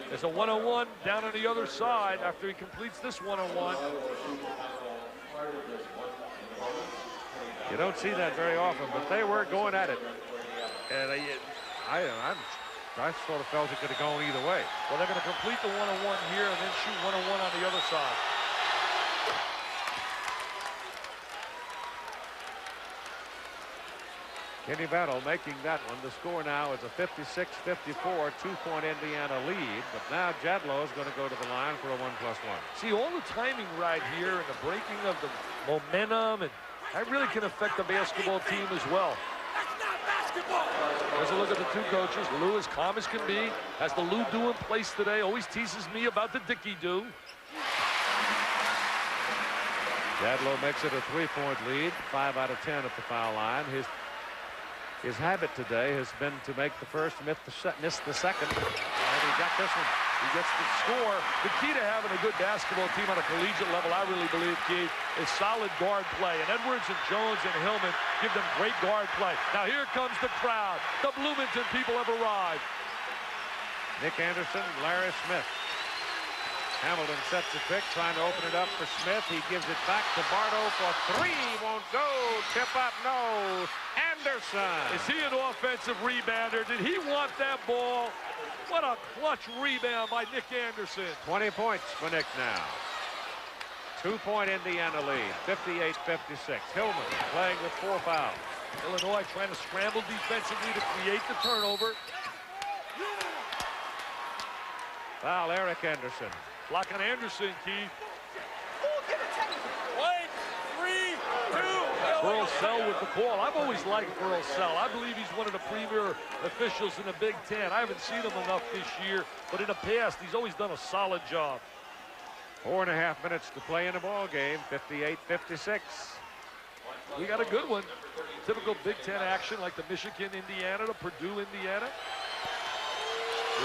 There's a one-on-one down on the other side after he completes this one-on-one. You don't see that very often, but they were going at it. And I sort of felt it could have gone either way. Well, they're going to complete the one-on-one here and then shoot one-on-one on the other side. Kenny Battle making that one. The score now is a 56-54, 2-point Indiana lead. But now Jadlow is going to go to the line for a 1+1. See, all the timing right here and the breaking of the momentum, and that really can affect the basketball team as well. There's a look at the two coaches. Lou, as calm as can be, has the Lou do in place today. Always teases me about the Dickey do. Jadlow makes it a 3-point lead, 5 out of 10 at the foul line. His habit today has been to make the first, miss the second, and he got this one. He gets the score. The key to having a good basketball team on a collegiate level, I really believe, Keith, is solid guard play. And Edwards and Jones and Hillman give them great guard play. Now here comes the crowd. The Bloomington people have arrived. Nick Anderson, Larry Smith. Hamilton sets the pick, trying to open it up for Smith. He gives it back to Bardo for 3. Won't go. Tip up, no. Anderson. Is he an offensive rebounder? Did he want that ball? What a clutch rebound by Nick Anderson. 20 points for Nick now. 2-point Indiana lead, 58-56. Hillman playing with 4 fouls. Illinois trying to scramble defensively to create the turnover. Foul, Eric Anderson. Block on Anderson, Keith. Wait, 3, 2. Earl Sell with the call. I've always liked Earl Sell. I believe he's one of the premier officials in the Big Ten. I haven't seen him enough this year, but in the past, he's always done a solid job. 4.5 minutes to play in the ball game, 58-56. We got a good one. Typical Big Ten action like the Michigan, Indiana, to Purdue, Indiana.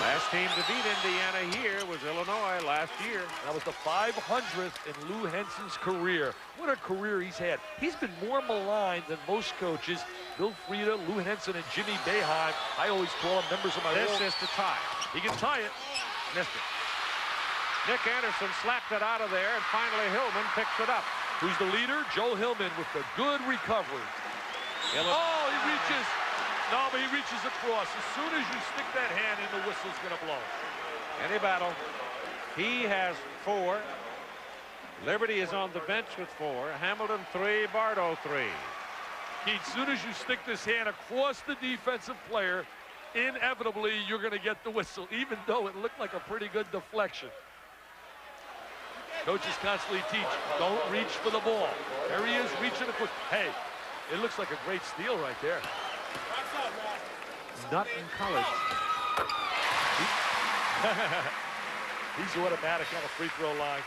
Last team to beat Indiana here was Illinois last year. That was the 500th in Lou Henson's career. What a career he's had. He's been more maligned than most coaches. Bill Frieda, Lou Henson, and Jimmy Boeheim. I always call them members of my This is to tie. He can tie it. Missed it. Nick Anderson slapped it out of there, and finally Hillman picks it up. Who's the leader? Joe Hillman with the good recovery. Oh, he reaches. No, but he reaches across. As soon as you stick that hand in, the whistle's going to blow. Kenny Battle. He has 4. Liberty is on the bench with 4. Hamilton 3, Bardo 3. Keith, as soon as you stick this hand across the defensive player, inevitably you're going to get the whistle, even though it looked like a pretty good deflection. Coaches constantly teach, don't reach for the ball. There he is reaching across. Hey, it looks like a great steal right there. Dutton College. He's automatic on a free throw line.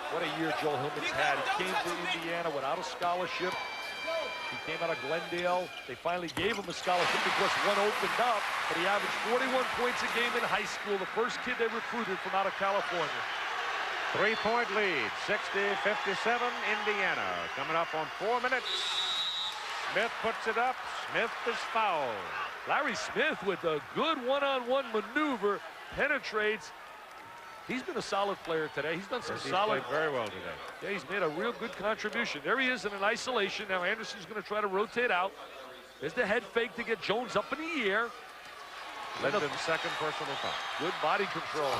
What a year Joe Hillman's had. He came to Indiana without a scholarship. He came out of Glendale. They finally gave him a scholarship because one opened up, but he averaged 41 points a game in high school, the first kid they recruited from out of California. 3-point lead, 60-57, Indiana. Coming up on 4 minutes. Smith puts it up. Smith is fouled. Larry Smith with a good one-on-one maneuver penetrates. He's been a solid player today. He's done some solid. He's played very well today. Yeah, he's made a real good contribution. There he is in an isolation. Now Anderson's going to try to rotate out. There's the head fake to get Jones up in the air. Linden's second personal foul. Good body control.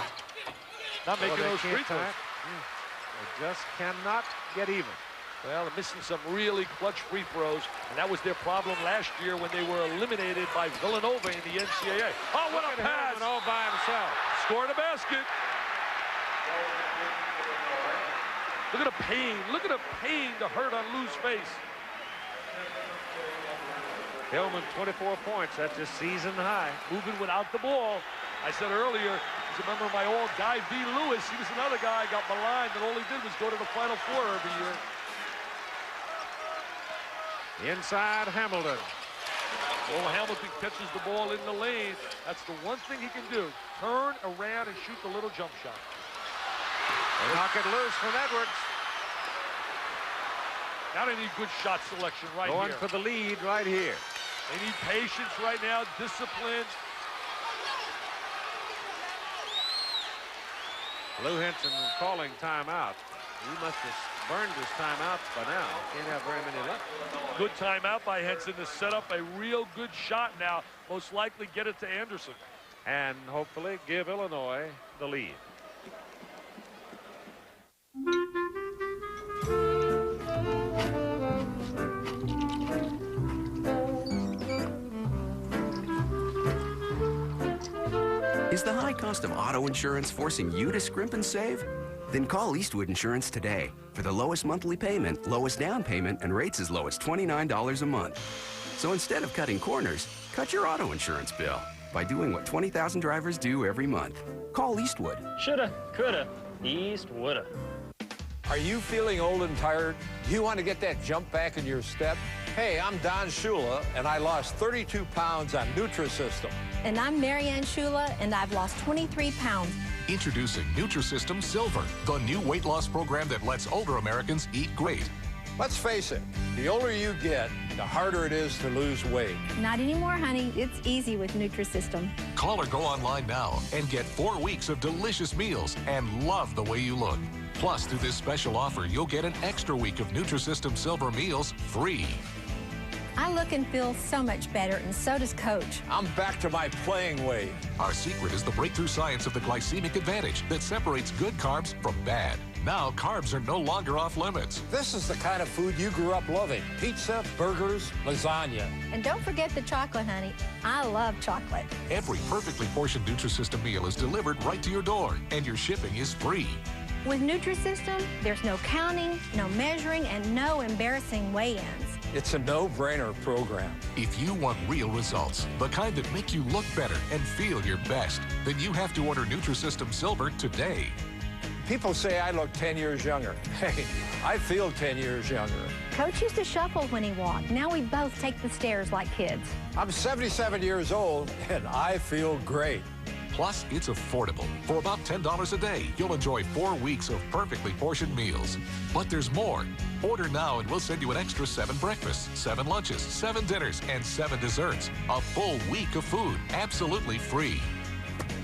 Not making those free throws. They just cannot get even. Well, they're missing some really clutch free throws, and that was their problem last year when they were eliminated by Villanova in the NCAA. Oh, what a pass! All by himself. Scored a basket. Look at the pain. Look at the pain to hurt on Lou's face. Hillman, 24 points. That's his season high. Moving without the ball. I said earlier, remember my old guy, V. Lewis. He was another guy got maligned, and all he did was go to the Final Four every year. Inside Hamilton. Oh, Hamilton catches the ball in the lane. That's the one thing he can do. Turn around and shoot the little jump shot. They knock it loose from Edwards. Now they need good shot selection right here. Going here. for the lead right here. They need patience right now, discipline. Lou Henson calling timeout. He must have burned his timeout by now. Can't have very many left. Good timeout by Henson to set up a real good shot now. Most likely get it to Anderson. And hopefully give Illinois the lead. Is the high cost of auto insurance forcing you to scrimp and save? Then call Eastwood Insurance today for the lowest monthly payment, lowest down payment, and rates as low as $29 a month. So instead of cutting corners, cut your auto insurance bill by doing what 20,000 drivers do every month. Call Eastwood. Shoulda, coulda, Eastwoulda. Are you feeling old and tired? You want to get that jump back in your step? Hey, I'm Don Shula, and I lost 32 pounds on Nutrisystem. And I'm Marianne Shula, and I've lost 23 pounds. Introducing Nutrisystem Silver, the new weight loss program that lets older Americans eat great. Let's face it, the older you get, the harder it is to lose weight. Not anymore, honey. It's easy with Nutrisystem. Call or go online now and get 4 weeks of delicious meals and love the way you look. Plus, through this special offer, you'll get an extra week of Nutrisystem Silver meals free. I look and feel so much better, and so does Coach. I'm back to my playing weight. Our secret is the breakthrough science of the glycemic advantage that separates good carbs from bad. Now, carbs are no longer off limits. This is the kind of food you grew up loving. Pizza, burgers, lasagna. And don't forget the chocolate, honey. I love chocolate. Every perfectly portioned Nutrisystem meal is delivered right to your door, and your shipping is free. With Nutrisystem, there's no counting, no measuring, and no embarrassing weigh-ins. It's a no-brainer program. If you want real results, the kind that make you look better and feel your best, then you have to order Nutrisystem Silver today. People say I look 10 years younger. Hey, I feel 10 years younger. Coach used to shuffle when he walked. Now we both take the stairs like kids. I'm 77 years old, and I feel great. Plus, it's affordable. For about $10 a day, you'll enjoy 4 weeks of perfectly portioned meals. But there's more. Order now and we'll send you an extra 7 breakfasts, 7 lunches, 7 dinners, and 7 desserts. A full week of food, absolutely free.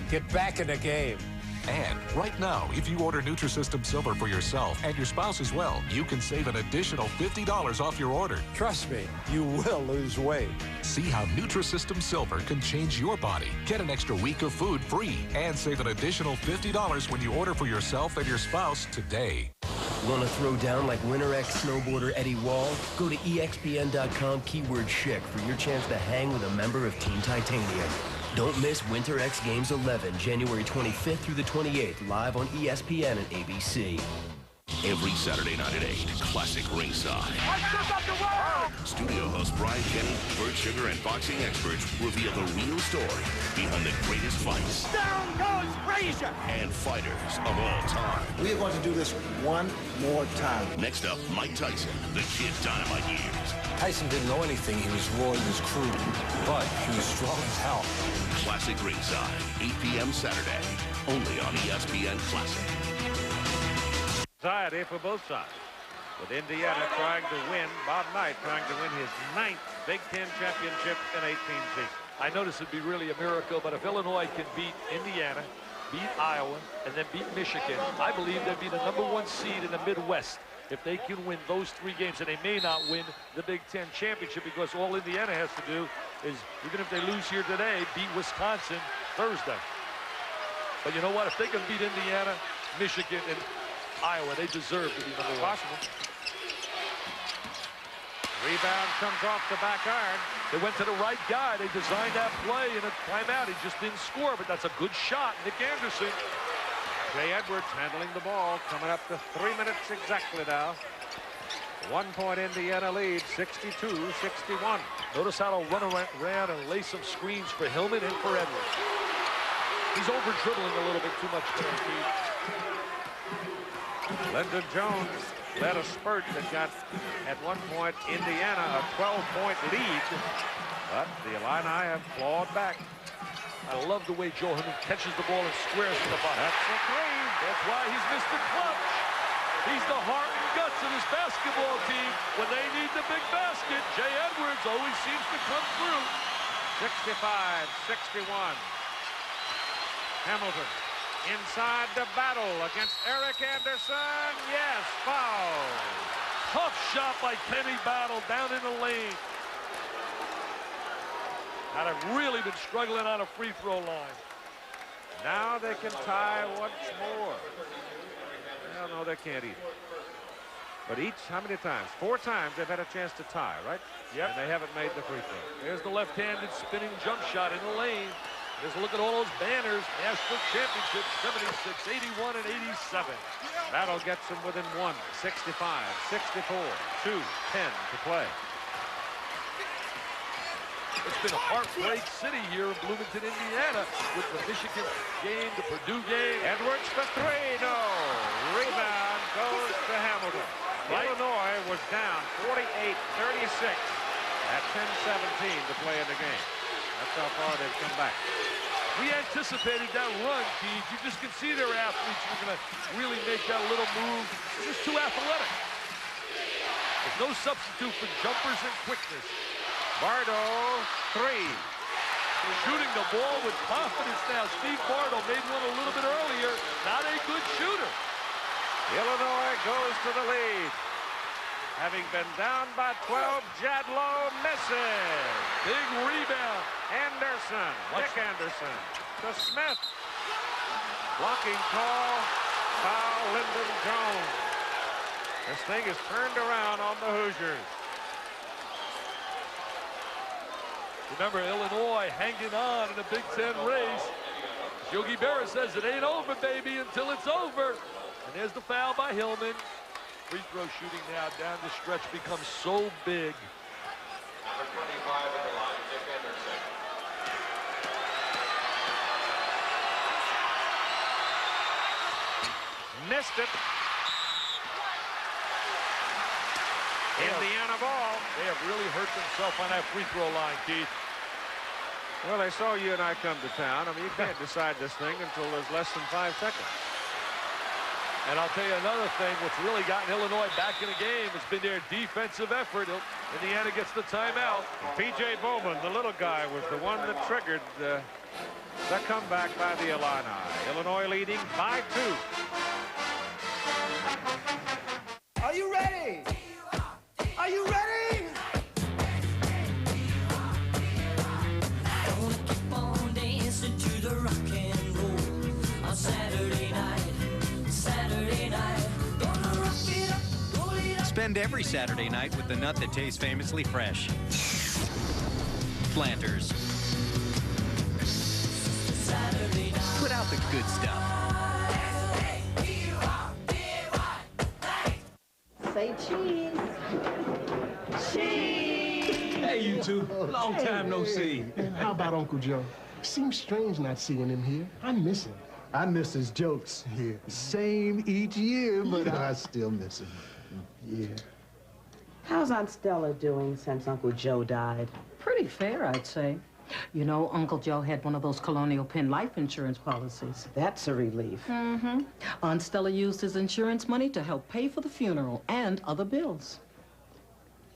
Get back in the game. And right now, if you order Nutrisystem Silver for yourself and your spouse as well, you can save an additional $50 off your order. Trust me, you will lose weight. See how Nutrisystem Silver can change your body. Get an extra week of food free and save an additional $50 when you order for yourself and your spouse today. Want to throw down like Winter X snowboarder Eddie Wall? Go to EXPN.com keyword Schick for your chance to hang with a member of Team Titanium. Don't miss Winter X Games 11, January 25th through the 28th, live on ESPN and ABC. Every Saturday night at 8, Classic Ringside. Studio host Brian Kenny, Bert Sugar, and boxing experts reveal the real story behind the greatest fights. Down goes Frazier! And fighters of all time. We are going to do this one more time. Next up, Mike Tyson, the Kid Dynamite years. Tyson didn't know anything. He was raw, he was crude, but he was strong as hell. Classic Ringside, 8 p.m. Saturday, only on ESPN Classic. Anxiety for both sides. with Indiana trying to win, Bob Knight trying to win his 9th Big Ten championship in 18 seasons. I notice it'd be really a miracle, but if Illinois can beat Indiana, beat Iowa, and then beat Michigan, I believe they'd be the #1 seed in the Midwest if they can win those 3 games. And they may not win the Big Ten championship because all Indiana has to do is, even if they lose here today, beat Wisconsin Thursday. But you know what? If they can beat Indiana, Michigan, and Iowa, they deserve to be #1. Possible. Rebound comes off the back iron. They went to the right guy. They designed that play in a timeout. He just didn't score, but that's a good shot. Nick Anderson. Jay Edwards handling the ball, coming up to 3 minutes exactly now. 1-point Indiana lead, 62-61. Notice how they'll run around and lay some screens for Hillman and for Edwards. He's over-dribbling a little bit too much today. Lyndon Jones led a spurt that got, at one point, Indiana a 12-point lead. But the Illini have clawed back. I love the way Joe Hillman catches the ball and squares to the bottom. That's a 3. That's why he's Mr. Clutch. He's the heart and guts of this basketball team. When they need the big basket, Jay Edwards always seems to come through. 65-61. Hamilton inside the battle against Eric Anderson. Yes, foul. Tough shot by Kenny Battle down in the lane. And I've really been struggling on a free throw line. Now they can tie once more. Well, no, they can't either. But each, how many times? 4 times they've had a chance to tie, right? Yep. And they haven't made the free throw. There's the left-handed spinning jump shot in the lane. Just look at all those banners. National Championship, 76, 81, and 87. Battle gets them within 1, 65, 64, 2, 10 to play. It's been a heartbreak city here in Bloomington, Indiana, with the Michigan game, the Purdue game. Edwards for 3, no. Rebound goes to Hamilton. Right. Illinois was down 48-36 at 10:17 to play in the game. That's how far they've come back. We anticipated that run, Keith. You just can see their athletes were going to really make that little move. They're just too athletic. There's no substitute for jumpers and quickness. Bardo, 3. Shooting the ball with confidence now. Steve Bardo made one a little bit earlier. Not a good shooter. Illinois goes to the lead. Having been down by 12, Jadlow misses. Big rebound. Anderson, Nick Anderson to Smith. Blocking call, foul Lyndon Jones. This thing is turned around on the Hoosiers. Remember, Illinois hanging on in the Big Ten race. Yogi Berra says it ain't over, baby, until it's over. And there's the foul by Hillman. Free throw shooting now down the stretch becomes so big. Number 25 at the line, Nick Anderson. Missed it. Indiana ball. They have really hurt themselves on that free throw line, Keith. Well, they saw you and I come to town. I mean, you can't decide this thing until there's less than 5 seconds. And I'll tell you another thing, what's really gotten Illinois back in the game has been their defensive effort. Indiana gets the timeout. P.J. Bowman, the little guy, was the one that triggered the comeback by the Illini. Illinois leading by 2. Are you ready? Are you ready? Gonna keep on dancing to the rock and roll on Saturday night. Saturday night. Gonna rock it up, roll it up. Spend every Saturday night with the nut that tastes famously fresh. Planters. Saturday night. Put out the good stuff. Say cheese. Cheese. Hey, you two. Long time no see. And how about Uncle Joe? Seems strange not seeing him here. I miss him. I miss his jokes here. Same each year, but I still miss him. Yeah. How's Aunt Stella doing since Uncle Joe died? Pretty fair, I'd say. You know, Uncle Joe had one of those Colonial Penn life insurance policies. That's a relief. Mm-hmm. Aunt Stella used his insurance money to help pay for the funeral and other bills.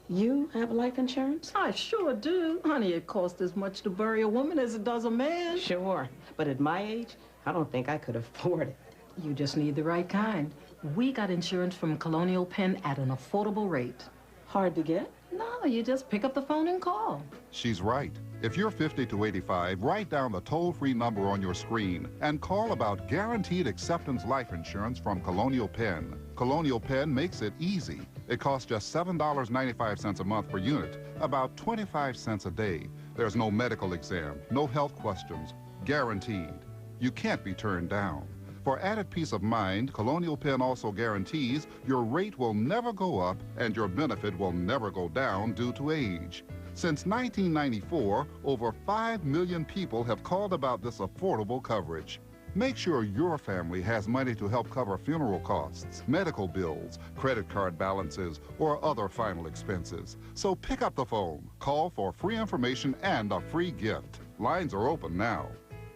You have life insurance? I sure do. Honey, it costs as much to bury a woman as it does a man. Sure. But at my age, I don't think I could afford it. You just need the right kind. We got insurance from Colonial Penn at an affordable rate. Hard to get? No, you just pick up the phone and call. She's right. If you're 50 to 85, write down the toll-free number on your screen and call about guaranteed acceptance life insurance from Colonial Penn. Colonial Penn makes it easy. It costs just $7.95 a month per unit, about 25 cents a day. There's no medical exam, no health questions, guaranteed. You can't be turned down. For added peace of mind, Colonial Penn also guarantees your rate will never go up and your benefit will never go down due to age. Since 1994, over 5 million people have called about this affordable coverage. Make sure your family has money to help cover funeral costs, medical bills, credit card balances, or other final expenses. So pick up the phone, call for free information and a free gift. Lines are open now.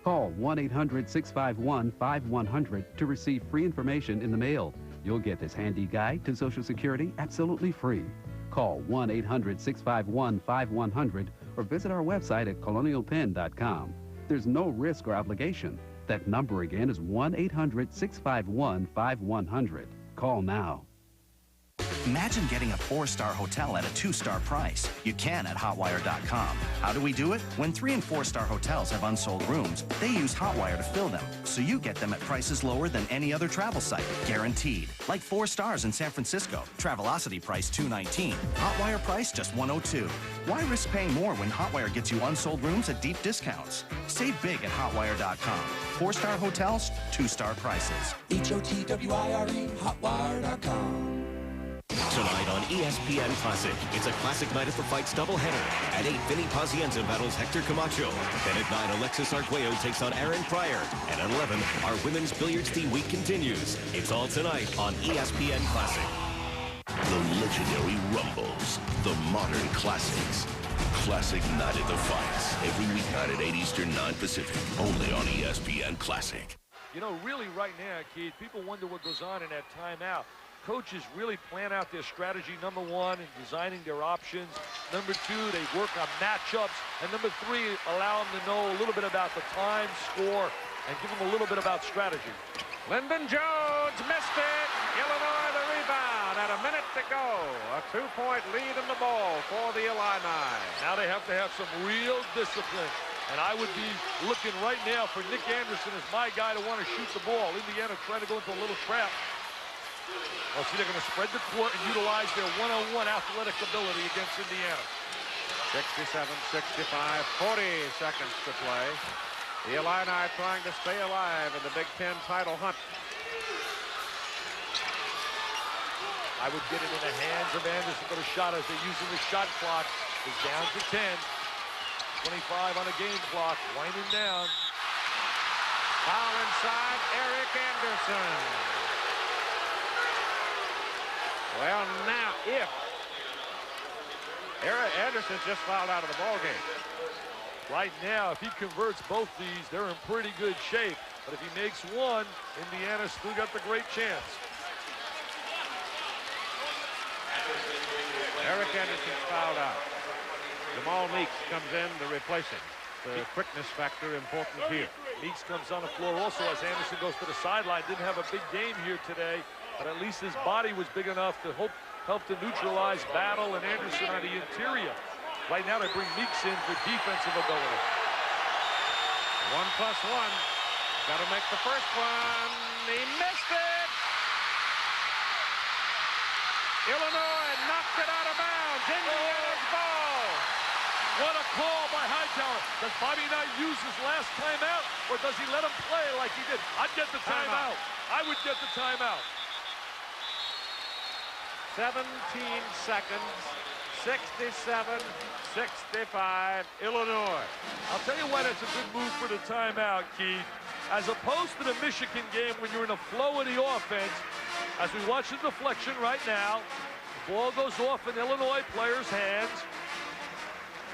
Call 1-800-651-5100 to receive free information in the mail. You'll get this handy guide to Social Security absolutely free. Call 1-800-651-5100 or visit our website at colonialpenn.com. There's no risk or obligation. That number again is 1-800-651-5100. Call now. Imagine getting a 4-star hotel at a 2-star price. You can at Hotwire.com. How do we do it? When 3- and 4-star hotels have unsold rooms, they use Hotwire to fill them, so you get them at prices lower than any other travel site. Guaranteed. Like 4 stars in San Francisco. Travelocity price $219. Hotwire price just $102. Why risk paying more when Hotwire gets you unsold rooms at deep discounts? Save big at Hotwire.com. 4-star hotels, 2-star prices. HOTWIRE, Hotwire.com. Tonight on ESPN Classic, it's a classic night at the Fights doubleheader. At 8, Vinny Pazienza battles Hector Camacho. Then at 9, Alexis Arguello takes on Aaron Pryor. And at 11, our women's billiards theme week continues. It's all tonight on ESPN Classic. The legendary Rumbles, the modern classics. Classic Night at the Fights. Every weeknight at 8 Eastern, 9 Pacific. Only on ESPN Classic. You know, really right now, Keith, people wonder what goes on in that timeout. Coaches really plan out their strategy, number 1, in designing their options. Number 2, they work on matchups. And number 3, allow them to know a little bit about the time, score, and give them a little bit about strategy. Lyndon Jones missed it. Illinois the rebound at a minute to go. A 2-point lead in the ball for the Illini. Now they have to have some real discipline. And I would be looking right now for Nick Anderson as my guy to want to shoot the ball. Indiana trying to go into a little trap. Well, see, they're going to spread the court and utilize their one-on-one athletic ability against Indiana. 67-65, 40 seconds to play. The Illini trying to stay alive in the Big Ten title hunt. I would get it in the hands of Anderson for the shot as they're using the shot clock. Is down to 10. 25 on the game clock, winding down. Foul inside, Eric Anderson. Well, now, if Eric Anderson just fouled out of the ball game. Right now, if he converts both these, they're in pretty good shape. But if he makes one, Indiana's still got the great chance. Eric Anderson fouled out. Jamal Meeks comes in to replace him. The quickness factor important here. Meeks comes on the floor also as Anderson goes to the sideline. Didn't have a big game here today, but at least his body was big enough to help to neutralize Battle and Anderson on the interior. Right now they bring Meeks in for defensive ability. 1+1. Got to make the first one. He missed it. Illinois knocked it out of bounds. Indiana's ball. What a call by Hightower. Does Bobby Knight use his last timeout, or does he let him play like he did? I'd get the timeout. I would get the timeout. 17 seconds. 67-65, Illinois. I'll tell you why that's a good move for the timeout, Keith. As opposed to the Michigan game when you're in the flow of the offense, as we watch the deflection right now, the ball goes off in Illinois players' hands.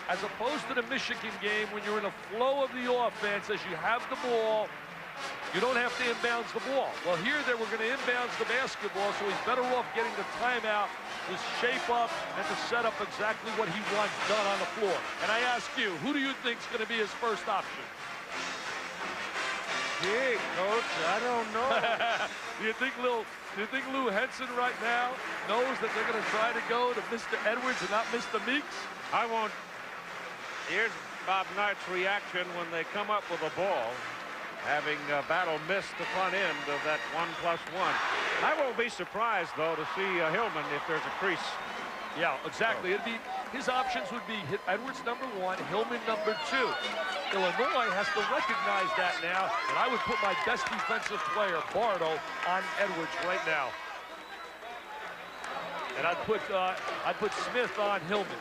as opposed to the Michigan game when you're in a flow of the offense as you have the ball. You don't have to inbounds the ball. Well, here they were going to inbounds the basketball, so he's better off getting the timeout to shape up and to set up exactly what he wants done on the floor. And I ask you, who do you think is going to be his first option? Gee, Coach, I don't know. Do you think Lou Henson right now knows that they're going to try to go to Mr. Edwards and not Mr. Meeks? I won't. Here's Bob Knight's reaction when they come up with a ball, having Battle missed the front end of that 1+1. I won't be surprised, though, to see Hillman if there's a crease. Yeah, exactly. It'd be, his options would be Edwards #1, Hillman #2. Illinois has to recognize that now, and I would put my best defensive player, Bardo, on Edwards right now. And I'd put Smith on Hillman.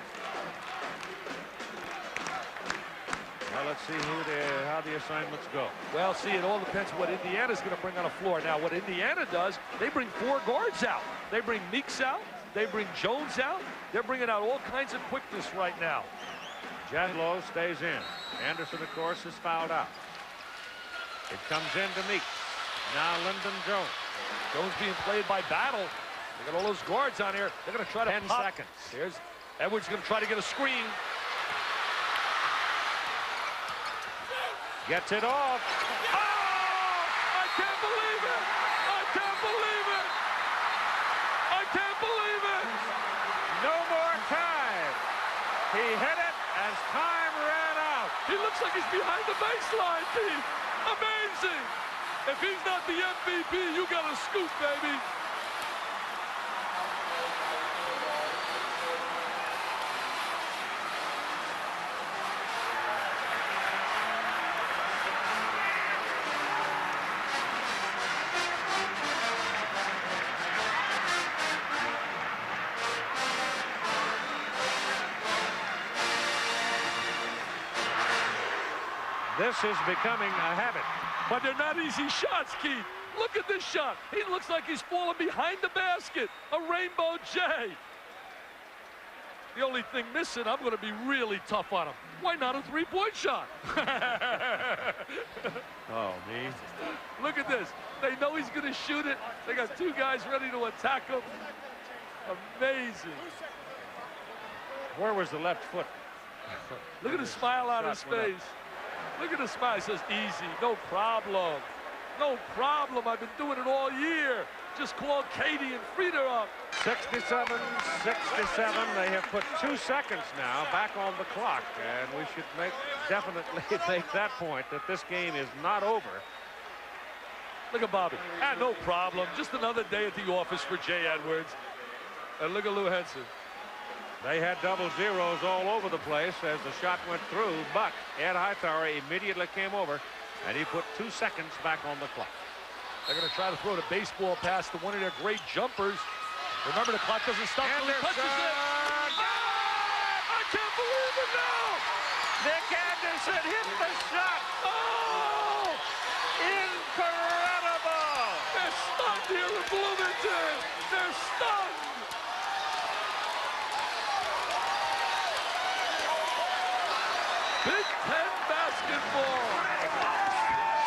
Well, let's see how the assignments go. Well, see, it all depends what Indiana's going to bring on the floor. Now, what Indiana does, they bring 4 guards out. They bring Meeks out. They bring Jones out. They're bringing out all kinds of quickness right now. Jadlow stays in. Anderson, of course, is fouled out. It comes in to Meeks. Now Lyndon Jones. Jones being played by Battle. They got all those guards on here. They're going to try to 10 pop. seconds. Here's Edwards going to try to get a screen. Gets it off. Oh! I can't believe it! I can't believe it! I can't believe it! No more time. He hit it as time ran out. He looks like he's behind the baseline, Pete. Amazing! If he's not the MVP, you got a scoop, baby. This is becoming a habit. But they're not easy shots, Keith. Look at this shot. He looks like he's falling behind the basket. A rainbow J. The only thing missing, I'm going to be really tough on him. Why not a three-point shot? Oh, me. Look at this. They know he's going to shoot it. They got 2 guys ready to attack him. Amazing. Where was the left foot? Look at the smile on his face. Look at the smile. He says, easy, no problem. No problem. I've been doing it all year. Just call Katie and freed her up. 67-67. They have put 2 seconds now back on the clock, and we should definitely make that point that this game is not over. Look at Bobby. Ah, no problem. Just another day at the office for Jay Edwards. And look at Lou Henson. They had double zeros all over the place as the shot went through, but Ed Hightower immediately came over, and he put 2 seconds back on the clock. They're going to try to throw the baseball pass to one of their great jumpers. Remember, the clock doesn't stop until he touches it. Oh, I can't believe it now! Nick Anderson hit the shot. Oh! Incredible! They're stunned here in Bloomington. They're stunned. Big Ten basketball.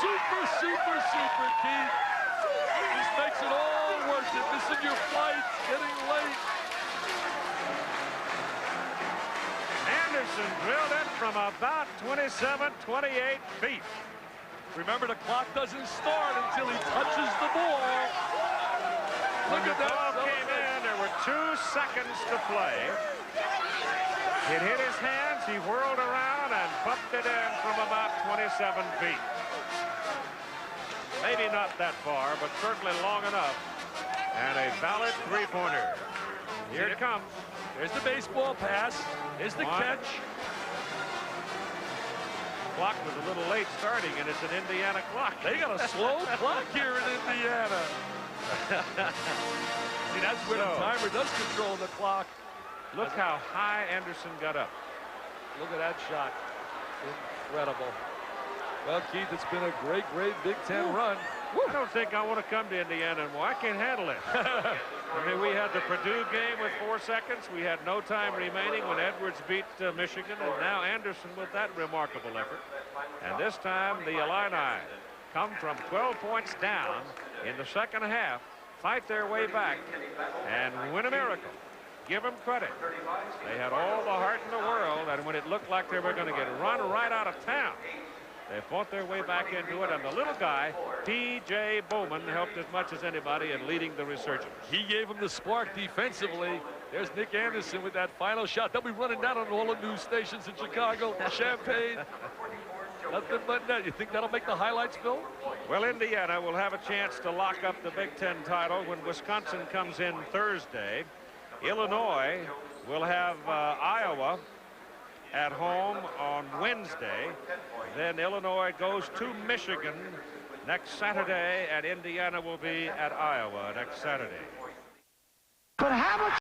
Super, super, super, Keith. This makes it all worth it. Missing your flights, getting late. Anderson drilled it from about 27, 28 feet. Remember, the clock doesn't start until he touches the ball. Look at that. The ball came in. There were 2 seconds to play. It hit his hands. He whirled around and bumped it in from about 27 feet. Maybe not that far, but certainly long enough. And a valid three-pointer. Here it comes. There's the baseball pass. Here's the catch. Clock was a little late starting, and it's an Indiana clock. They got a slow clock here in Indiana. See, that's where the timer does control the clock. Look how high Anderson got up. Look at that shot. Incredible. Well, Keith, it's been a great, great Big Ten run. I don't think I want to come to Indiana anymore. I can't handle it. I mean, we had the Purdue game with 4 seconds. We had no time remaining when Edwards beat Michigan, and now Anderson with that remarkable effort. And this time, the Illini come from 12 points down in the second half, fight their way back, and win a miracle. Give them credit. They had all the heart in the world, and when it looked like they were going to get run right out of town, they fought their way back into it, and the little guy, T.J. Bowman, helped as much as anybody in leading the resurgence. He gave him the spark defensively. There's Nick Anderson with that final shot. They'll be running down on all the news stations in Chicago. Champagne. Nothing but net. You think that'll make the highlights, Phil? Well, Indiana will have a chance to lock up the Big Ten title when Wisconsin comes in Thursday. Illinois will have Iowa at home on Wednesday. Then Illinois goes to Michigan next Saturday, and Indiana will be at Iowa next Saturday. But how much